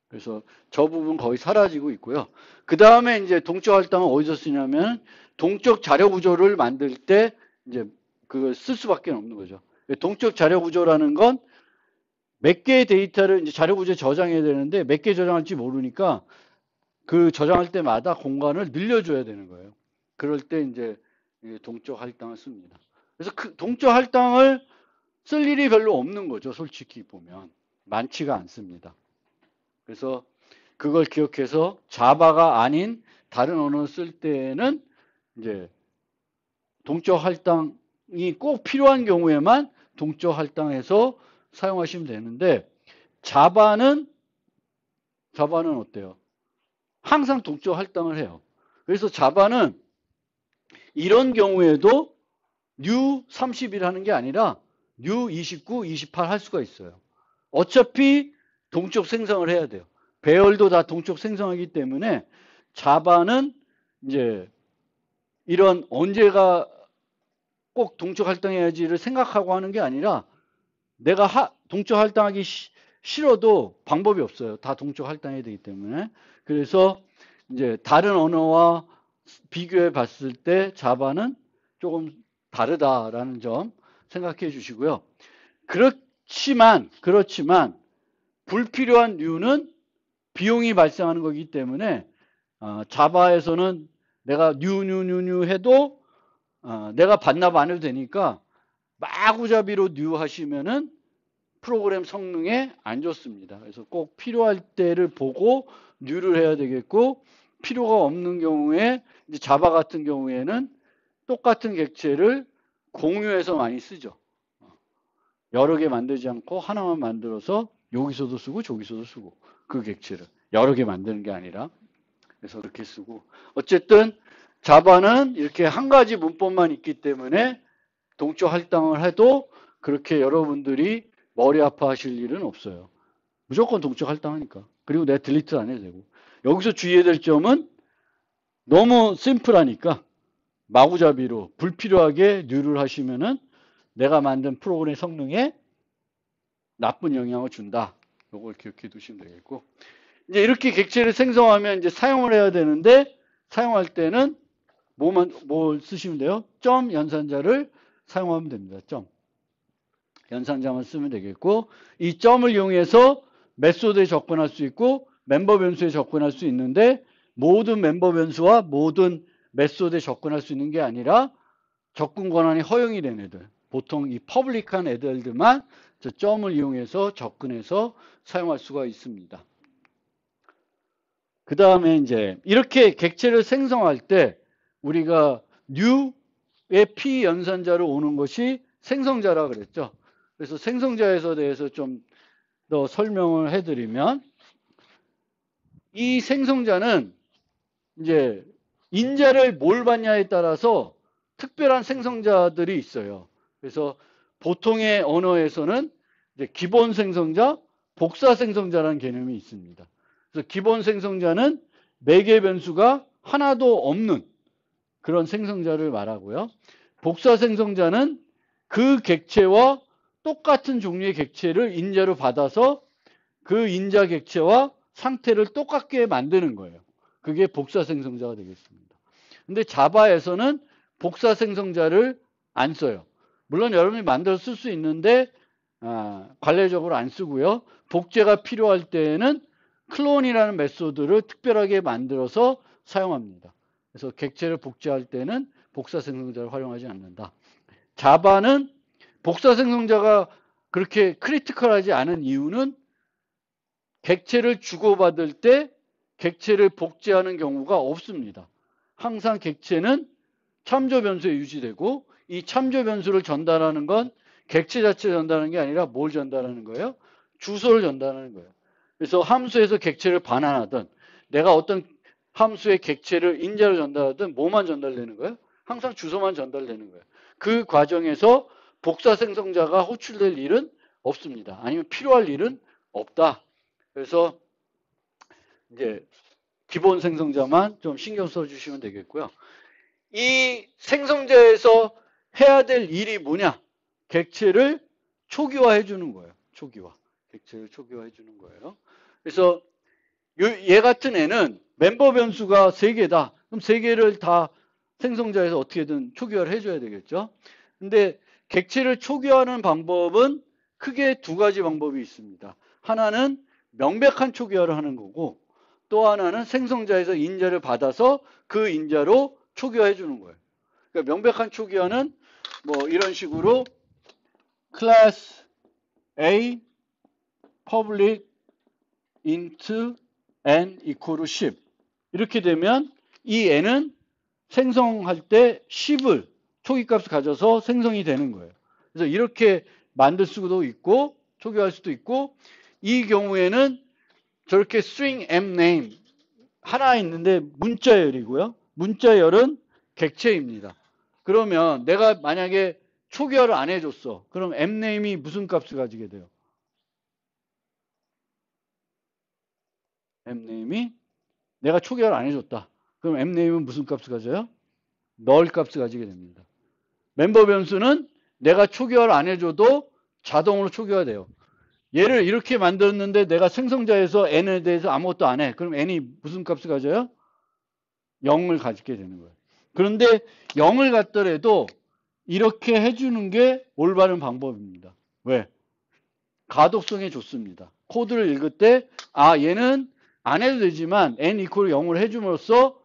그래서 저 부분 거의 사라지고 있고요. 그 다음에 이제 동적 할당은 어디서 쓰냐면 동적 자료 구조를 만들 때 이제 그걸 쓸 수밖에 없는 거죠. 동적 자료 구조라는 건 몇 개의 데이터를 이제 자료 구조에 저장해야 되는데 몇 개 저장할지 모르니까 그 저장할 때마다 공간을 늘려줘야 되는 거예요. 그럴 때 이제 동적 할당을 씁니다. 그래서 그 동적 할당을 쓸 일이 별로 없는 거죠. 솔직히 보면 많지가 않습니다. 그래서 그걸 기억해서 자바가 아닌 다른 언어를 쓸 때는 이제 동적 할당이 꼭 필요한 경우에만 동적 할당해서 사용하시면 되는데 자바는 어때요? 항상 동적 할당을 해요. 그래서 자바는 이런 경우에도 new 30일 하는 게 아니라 new 29, 28 할 수가 있어요. 어차피 동적 생성을 해야 돼요. 배열도 다 동적 생성하기 때문에 자바는 이제 이런 언제가 꼭 동적 할당해야지를 생각하고 하는 게 아니라 내가 동적 할당하기 싫어도 방법이 없어요. 다 동적 할당해야 되기 때문에. 그래서 이제 다른 언어와 비교해 봤을 때 자바는 조금 다르다라는 점 생각해 주시고요. 그렇지만 불필요한 류는 비용이 발생하는 거기 때문에 자바에서는 내가 뉴 해도 내가 반납 안 해도 되니까 마구잡이로 뉴 하시면은 프로그램 성능에 안 좋습니다. 그래서 꼭 필요할 때를 보고 뉴를 해야 되겠고 필요가 없는 경우에 이제 자바 같은 경우에는 똑같은 객체를 공유해서 많이 쓰죠. 여러 개 만들지 않고 하나만 만들어서 여기서도 쓰고 저기서도 쓰고 그 객체를 여러 개 만드는 게 아니라 그래서 그렇게 쓰고 어쨌든 자바는 이렇게 한 가지 문법만 있기 때문에 동적 할당을 해도 그렇게 여러분들이 머리 아파하실 일은 없어요. 무조건 동적 할당하니까. 그리고 내가 딜리트 안 해도 되고. 여기서 주의해야 될 점은 너무 심플하니까 마구잡이로 불필요하게 뉴를 하시면은 내가 만든 프로그램 성능에 나쁜 영향을 준다. 이걸 기억해 두시면 되겠고. 이제 이렇게 객체를 생성하면 이제 사용을 해야 되는데 사용할 때는 뭘 쓰시면 돼요? 점 연산자를 사용하면 됩니다. 점. 연산자만 쓰면 되겠고 이 점을 이용해서 메소드에 접근할 수 있고 멤버 변수에 접근할 수 있는데 모든 멤버 변수와 모든 메소드에 접근할 수 있는 게 아니라 접근 권한이 허용이 된 애들 보통 이 퍼블릭한 애들만 저 점을 이용해서 접근해서 사용할 수가 있습니다. 그 다음에 이제 이렇게 객체를 생성할 때 우리가 new의 p 연산자로 오는 것이 생성자라 그랬죠. 그래서 생성자에 대해서 좀 더 설명을 해드리면 이 생성자는 이제 인자를 뭘 받냐에 따라서 특별한 생성자들이 있어요. 그래서 보통의 언어에서는 이제 기본 생성자, 복사 생성자라는 개념이 있습니다. 그래서 기본 생성자는 매개 변수가 하나도 없는 그런 생성자를 말하고요. 복사 생성자는 그 객체와 똑같은 종류의 객체를 인자로 받아서 그 인자 객체와 상태를 똑같게 만드는 거예요. 그게 복사 생성자가 되겠습니다. 근데 자바에서는 복사 생성자를 안 써요. 물론 여러분이 만들어 쓸 수 있는데 관례적으로 안 쓰고요. 복제가 필요할 때에는 클론이라는 메소드를 특별하게 만들어서 사용합니다. 그래서 객체를 복제할 때는 복사 생성자를 활용하지 않는다. 자바는 복사 생성자가 그렇게 크리티컬하지 않은 이유는 객체를 주고받을 때 객체를 복제하는 경우가 없습니다. 항상 객체는 참조 변수에 유지되고 이 참조 변수를 전달하는 건 객체 자체를 전달하는 게 아니라 뭘 전달하는 거예요? 주소를 전달하는 거예요. 그래서 함수에서 객체를 반환하든 내가 어떤 함수의 객체를 인자로 전달하든 뭐만 전달되는 거예요? 항상 주소만 전달되는 거예요. 그 과정에서 복사 생성자가 호출될 일은 없습니다. 아니면 필요할 일은 없다. 그래서 이제 기본 생성자만 좀 신경 써주시면 되겠고요. 이 생성자에서 해야 될 일이 뭐냐? 객체를 초기화해 주는 거예요. 초기화. 객체를 초기화해 주는 거예요. 그래서 얘 같은 애는 멤버 변수가 3개다. 그럼 3개를 다 생성자에서 어떻게든 초기화를 해줘야 되겠죠. 근데 객체를 초기화하는 방법은 크게 2가지 방법이 있습니다. 하나는 명백한 초기화를 하는 거고 또 하나는 생성자에서 인자를 받아서 그 인자로 초기화해 주는 거예요. 그러니까 명백한 초기화는 뭐 이런 식으로 class A public int n equal 10 이렇게 되면 이 n은 생성할 때 10을 초기값을 가져서 생성이 되는 거예요. 그래서 이렇게 만들 수도 있고 초기화할 수도 있고 이 경우에는 저렇게 string mname 하나 있는데 문자열이고요. 문자열은 객체입니다. 그러면 내가 만약에 초기화를 안 해줬어. 그럼 mname이 무슨 값을 가지게 돼요? mname이 내가 초기화를 안 해줬다. 그럼 mname은 무슨 값을 가져요? null 값을 가지게 됩니다. 멤버 변수는 내가 초기화를 안 해줘도 자동으로 초기화돼요. 얘를 이렇게 만들었는데 내가 생성자에서 n에 대해서 아무것도 안 해. 그럼 n이 무슨 값을 가져요? 0을 가지게 되는 거예요. 그런데 0을 갖더라도 이렇게 해주는 게 올바른 방법입니다. 왜? 가독성에 좋습니다. 코드를 읽을 때 얘는 안 해도 되지만 n 이퀄 0을 해줌으로써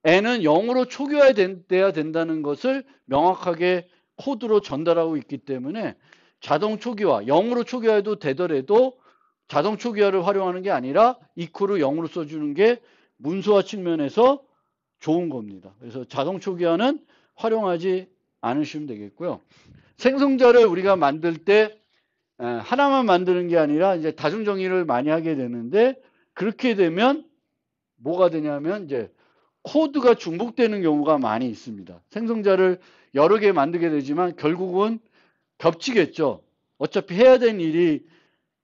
n은 0으로 초기화돼야 된다는 것을 명확하게 코드로 전달하고 있기 때문에 자동 초기화, 0으로 초기화해도 되더라도 자동 초기화를 활용하는 게 아니라 이퀄을 0으로 써주는 게 문서화 측면에서 좋은 겁니다. 그래서 자동 초기화는 활용하지 않으시면 되겠고요. 생성자를 우리가 만들 때 하나만 만드는 게 아니라 이제 다중 정의를 많이 하게 되는데 그렇게 되면 뭐가 되냐면 이제 코드가 중복되는 경우가 많이 있습니다. 생성자를 여러 개 만들게 되지만 결국은 겹치겠죠. 어차피 해야 되는 일이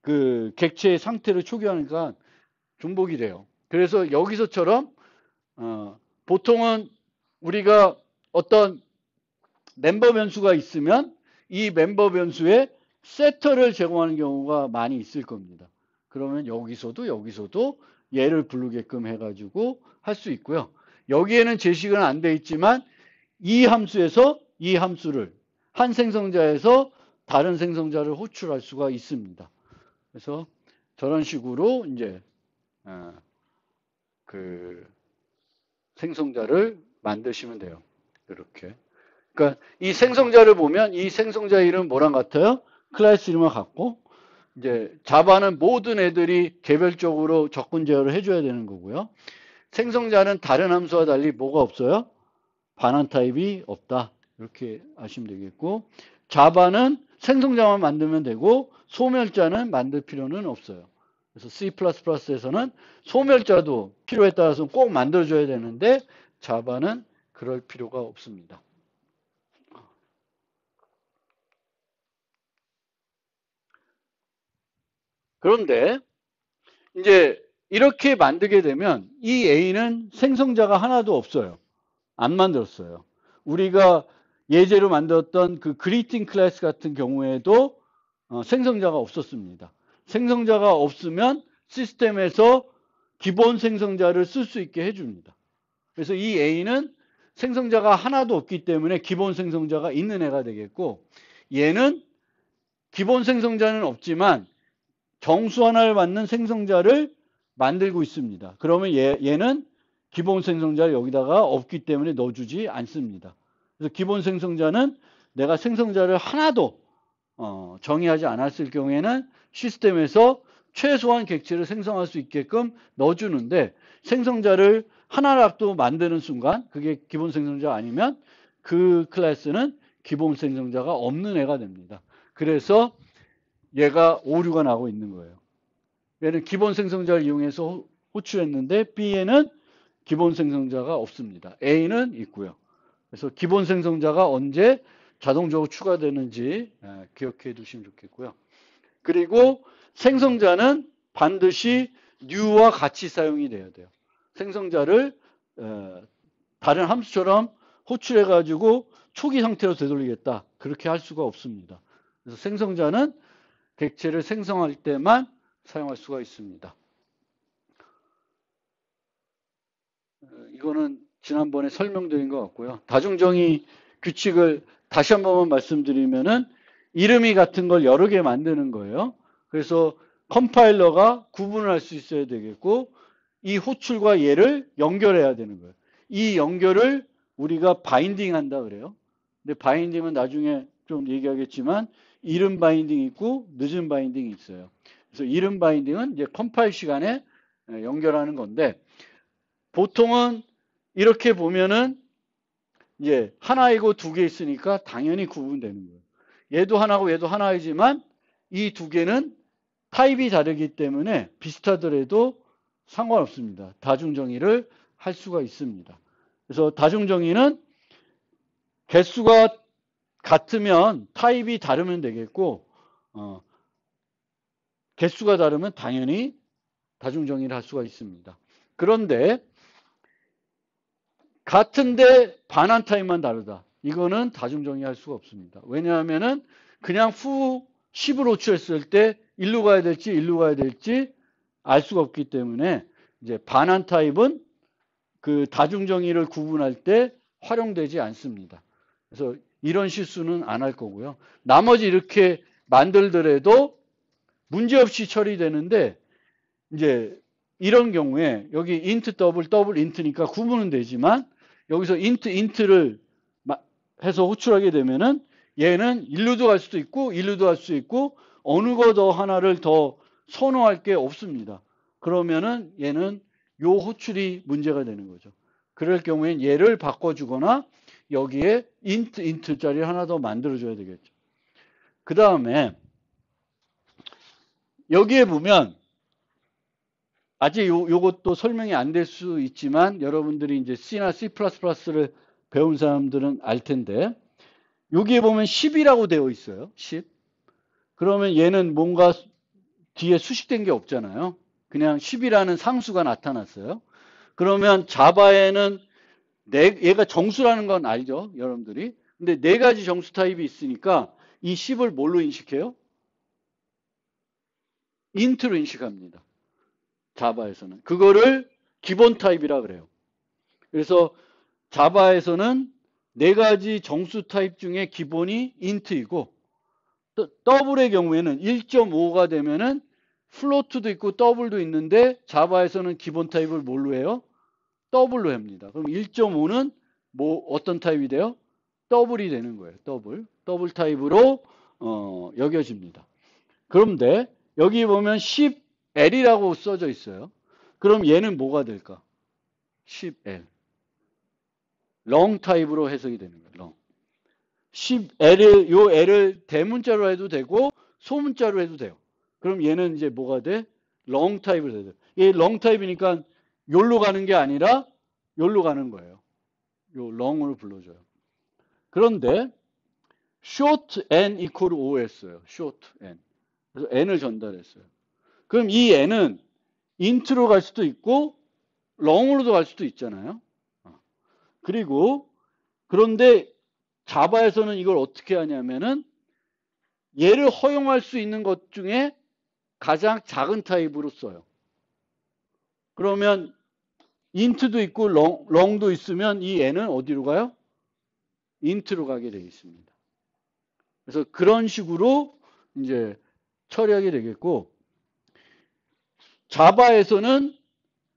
그 객체의 상태를 초기화하니까 중복이 돼요. 그래서 여기서처럼 보통은 우리가 어떤 멤버 변수가 있으면 이 멤버 변수에 세터를 제공하는 경우가 많이 있을 겁니다. 그러면 여기서도 얘를 부르게끔 해가지고 할 수 있고요. 여기에는 제식은 안 돼 있지만 이 함수에서 이 함수를 한 생성자에서 다른 생성자를 호출할 수가 있습니다. 그래서 저런 식으로 이제 그 생성자를 만드시면 돼요. 이렇게. 그러니까 이 생성자를 보면 이 생성자 이름 뭐랑 같아요? 클래스 이름과 같고 이제 자바는 모든 애들이 개별적으로 적분 제어를 해줘야 되는 거고요. 생성자는 다른 함수와 달리 뭐가 없어요? 반환 타입이 없다. 이렇게 아시면 되겠고 자바는 생성자만 만들면 되고 소멸자는 만들 필요는 없어요. 그래서 C++에서는 소멸자도 필요에 따라서 꼭 만들어줘야 되는데 자바는 그럴 필요가 없습니다. 그런데 이제 이렇게 만들게 되면 이 A는 생성자가 하나도 없어요. 안 만들었어요. 우리가 예제로 만들었던 그 그리팅 클래스 같은 경우에도 생성자가 없었습니다. 생성자가 없으면 시스템에서 기본 생성자를 쓸 수 있게 해줍니다. 그래서 이 A는 생성자가 하나도 없기 때문에 기본 생성자가 있는 애가 되겠고 얘는 기본 생성자는 없지만 정수 하나를 받는 생성자를 만들고 있습니다. 그러면 얘는 기본 생성자를 여기다가 없기 때문에 넣어주지 않습니다. 그래서 기본 생성자는 내가 생성자를 하나도 정의하지 않았을 경우에는 시스템에서 최소한 객체를 생성할 수 있게끔 넣어주는데 생성자를 하나라도 만드는 순간 그게 기본 생성자 아니면 그 클래스는 기본 생성자가 없는 애가 됩니다. 그래서 얘가 오류가 나고 있는 거예요. 얘는 기본 생성자를 이용해서 호출했는데 B에는 기본 생성자가 없습니다. A는 있고요. 그래서 기본 생성자가 언제 자동적으로 추가되는지 기억해 두시면 좋겠고요. 그리고 생성자는 반드시 new와 같이 사용이 돼야 돼요. 생성자를 다른 함수처럼 호출해 가지고 초기 상태로 되돌리겠다. 그렇게 할 수가 없습니다. 그래서 생성자는 객체를 생성할 때만 사용할 수가 있습니다. 이거는 지난번에 설명드린 것 같고요. 다중정의 규칙을 다시 한 번만 말씀드리면은 이름이 같은 걸 여러 개 만드는 거예요. 그래서 컴파일러가 구분을 할 수 있어야 되겠고 이 호출과 얘를 연결해야 되는 거예요. 이 연결을 우리가 바인딩 한다 그래요. 근데 바인딩은 나중에 좀 얘기하겠지만 이름 바인딩이 있고 늦은 바인딩이 있어요. 그래서 이름 바인딩은 이제 컴파일 시간에 연결하는 건데 보통은 이렇게 보면은 이제 하나이고 두 개 있으니까 당연히 구분되는 거예요. 얘도 하나고 얘도 하나이지만 이 두 개는 타입이 다르기 때문에 비슷하더라도 상관없습니다. 다중정의를 할 수가 있습니다. 그래서 다중정의는 개수가 같으면 타입이 다르면 되겠고 개수가 다르면 당연히 다중정의를 할 수가 있습니다. 그런데 같은데 반환 타입만 다르다. 이거는 다중정의 할 수가 없습니다. 왜냐하면은 그냥 후 10을 호출했을 때 일로 가야 될지 일로 가야 될지 알 수가 없기 때문에 이제 반환 타입은 그 다중정의를 구분할 때 활용되지 않습니다. 그래서 이런 실수는 안 할 거고요. 나머지 이렇게 만들더라도 문제없이 처리되는데 이제 이런 경우에 여기 int 더블 int니까 구분은 되지만 여기서 int를 해서 호출하게 되면은 얘는 일루도 갈 수도 있고 일루도 갈 수 있고 어느 거 더 하나를 더 선호할 게 없습니다. 그러면은 얘는 요 호출이 문제가 되는 거죠. 그럴 경우엔 얘를 바꿔주거나 여기에 int짜리 하나 더 만들어줘야 되겠죠. 그 다음에 여기에 보면 아직 요것도 설명이 안 될 수 있지만 여러분들이 이제 C나 C++를 배운 사람들은 알 텐데 여기에 보면 10이라고 되어 있어요. 10. 그러면 얘는 뭔가 뒤에 수식된 게 없잖아요. 그냥 10이라는 상수가 나타났어요. 그러면 자바에는 얘가 정수라는 건 알죠? 여러분들이. 근데 네 가지 정수 타입이 있으니까 이 10을 뭘로 인식해요? int로 인식합니다. 자바에서는. 그거를 기본 타입이라 그래요. 그래서 자바에서는 네 가지 정수 타입 중에 기본이 int이고 더블의 경우에는 1.5가 되면은 플로트도 있고 더블도 있는데 자바에서는 기본 타입을 뭘로 해요? 더블로 합니다. 그럼 1.5는 뭐 어떤 타입이 돼요? 더블이 되는 거예요. 더블 타입으로 여겨집니다. 그런데 여기 보면 10L이라고 써져 있어요. 그럼 얘는 뭐가 될까? 10L. long 타입으로 해석이 되는 거예요. long. 10L을, 요 L을 대문자로 해도 되고 소문자로 해도 돼요. 그럼 얘는 이제 뭐가 돼? long 타입으로 돼요. 얘 long 타입이니까 요로 가는 게 아니라 요로 가는 거예요. 요 long으로 불러줘요. 그런데 short n equal 5였어요. short n. 그래서 n을 전달했어요. 그럼 이 n은 int로 갈 수도 있고 long으로도 갈 수도 있잖아요. 그리고 그런데 자바에서는 이걸 어떻게 하냐면은 얘를 허용할 수 있는 것 중에 가장 작은 타입으로 써요. 그러면 int도 있고 long도 있으면 이 n은 어디로 가요? int로 가게 되어 있습니다. 그래서 그런 식으로 이제 처리하게 되겠고, 자바에서는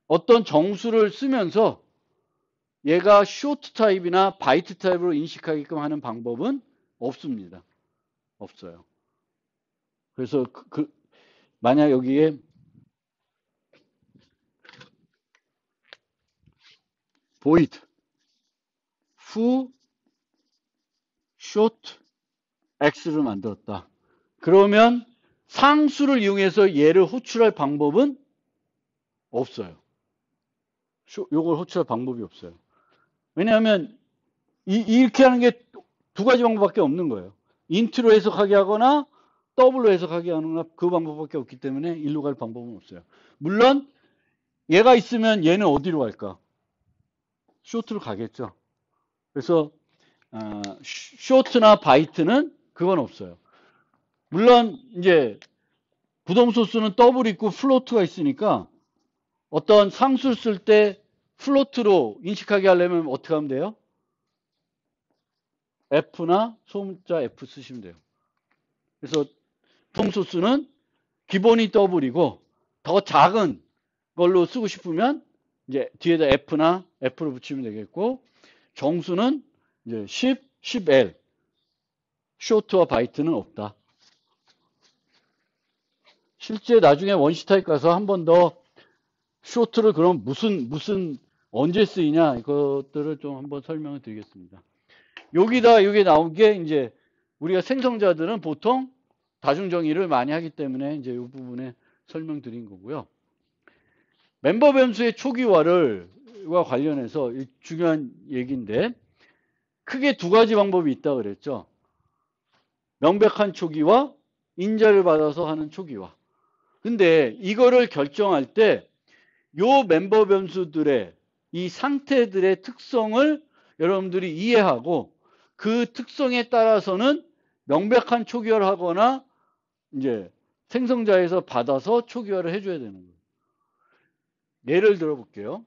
어떤 정수를 쓰면서 얘가 쇼트 타입이나 바이트 타입으로 인식하게끔 하는 방법은 없습니다. 없어요. 그래서 만약 여기에 void foo short x를 만들었다. 그러면 상수를 이용해서 얘를 호출할 방법은 없어요. 요걸 호출할 방법이 없어요. 왜냐하면 이렇게 하는 게 두 가지 방법밖에 없는 거예요. 인트로 해석하게 하거나 더블로 해석하게 하거나 그 방법밖에 없기 때문에 일로 갈 방법은 없어요. 물론 얘가 있으면 얘는 어디로 갈까? 쇼트로 가겠죠. 그래서 쇼트나 바이트는 그건 없어요. 물론 이제 부동소수는 더블 있고 플로트가 있으니까 어떤 상수를 쓸 때 플로트로 인식하게 하려면 어떻게 하면 돼요? F나 소문자 F 쓰시면 돼요. 그래서 부동소수는 기본이 더블이고 더 작은 걸로 쓰고 싶으면 이제 뒤에다 F나 F를 붙이면 되겠고, 정수는 이제 10, 10L, 쇼트와 바이트는 없다. 실제 나중에 원시 타입 가서 한 번 더 쇼트를 그럼 무슨 언제 쓰이냐 이것들을 좀 한번 설명을 드리겠습니다. 여기 나온 게 이제 우리가 생성자들은 보통 다중정의를 많이 하기 때문에 이제 이 부분에 설명드린 거고요. 멤버 변수의 초기화와 관련해서 중요한 얘기인데 크게 두 가지 방법이 있다 그랬죠. 명백한 초기화, 인자를 받아서 하는 초기화. 근데 이거를 결정할 때 요 멤버 변수들의 이 상태들의 특성을 여러분들이 이해하고 그 특성에 따라서는 명백한 초기화를 하거나 이제 생성자에서 받아서 초기화를 해줘야 되는 거예요. 예를 들어 볼게요.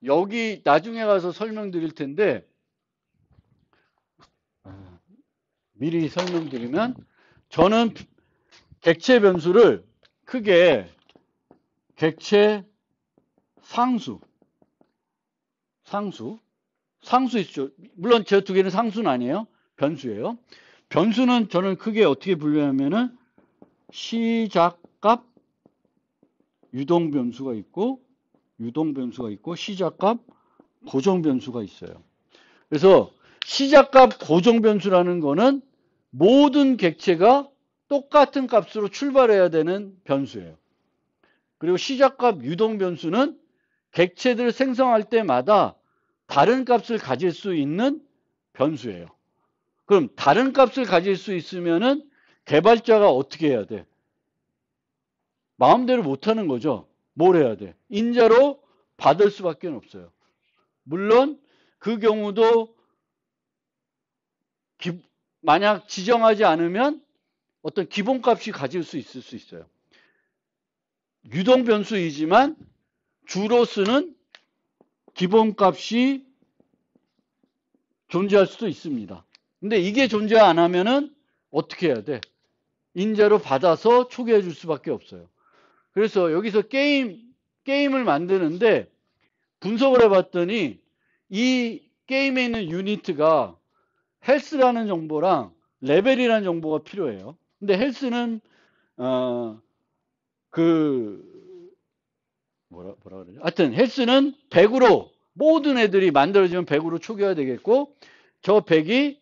여기 나중에 가서 설명드릴 텐데 미리 설명드리면 저는 객체 변수를 크게 객체 상수 있죠. 물론 저 두 개는 상수는 아니에요. 변수예요. 변수는 저는 크게 어떻게 분류하면은 시작값 유동 변수가 있고 시작값 고정 변수가 있어요. 그래서 시작값 고정 변수라는 거는 모든 객체가 똑같은 값으로 출발해야 되는 변수예요. 그리고 시작값 유동 변수는 객체들을 생성할 때마다 다른 값을 가질 수 있는 변수예요. 그럼 다른 값을 가질 수 있으면은 개발자가 어떻게 해야 돼? 마음대로 못하는 거죠. 뭘 해야 돼? 인자로 받을 수밖에 없어요. 물론 그 경우도 만약 지정하지 않으면 어떤 기본값이 가질 수 있을 수 있어요. 유동 변수이지만 주로 쓰는 기본값이 존재할 수도 있습니다. 근데 이게 존재 안 하면은 어떻게 해야 돼? 인자로 받아서 초기화해 줄 수밖에 없어요. 그래서 여기서 게임을 만드는데 분석을 해봤더니 이 게임에 있는 유니트가 헬스라는 정보랑 레벨이라는 정보가 필요해요. 근데 헬스는 뭐라 그러죠? 하여튼 헬스는 100으로 모든 애들이 만들어지면 100으로 초기화 되겠고 저 100이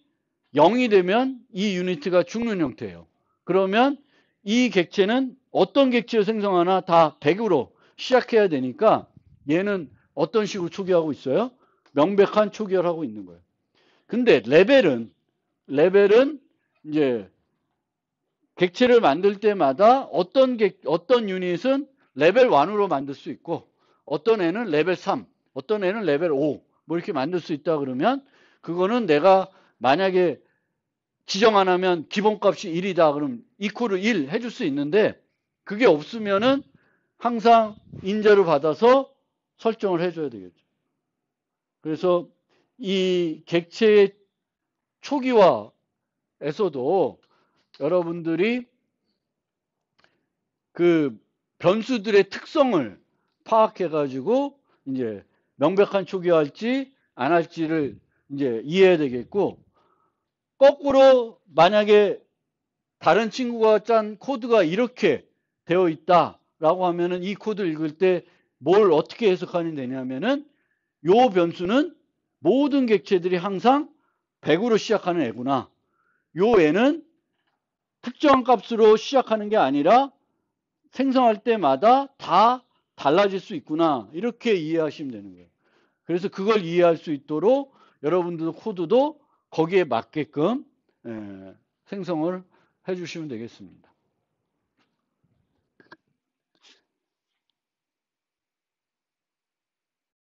0이 되면 이 유니트가 죽는 형태예요. 그러면 이 객체는 어떤 객체를 생성하나 다 100으로 시작해야 되니까 얘는 어떤 식으로 초기화하고 있어요? 명백한 초기화를 하고 있는 거예요. 근데 레벨은 이제 객체를 만들 때마다 어떤 유닛은 레벨 1으로 만들 수 있고 어떤 애는 레벨 3, 어떤 애는 레벨 5, 뭐 이렇게 만들 수 있다 그러면 그거는 내가 만약에 지정 안 하면 기본값이 1이다 그러면 이퀄을 1 해줄 수 있는데 그게 없으면은 항상 인자를 받아서 설정을 해줘야 되겠죠. 그래서 이 객체의 초기화 에서도 여러분들이 그 변수들의 특성을 파악해 가지고 이제 명백한 초기화할지 안 할지를 이제 이해해야 되겠고, 거꾸로 만약에 다른 친구가 짠 코드가 이렇게 되어 있다라고 하면은 이 코드를 읽을 때 뭘 어떻게 해석하면 되냐면은 요 변수는 모든 객체들이 항상 100으로 시작하는 애구나. 요 애는 특정한 값으로 시작하는 게 아니라 생성할 때마다 다 달라질 수 있구나. 이렇게 이해하시면 되는 거예요. 그래서 그걸 이해할 수 있도록 여러분들 코드도 거기에 맞게끔 생성을 해주시면 되겠습니다.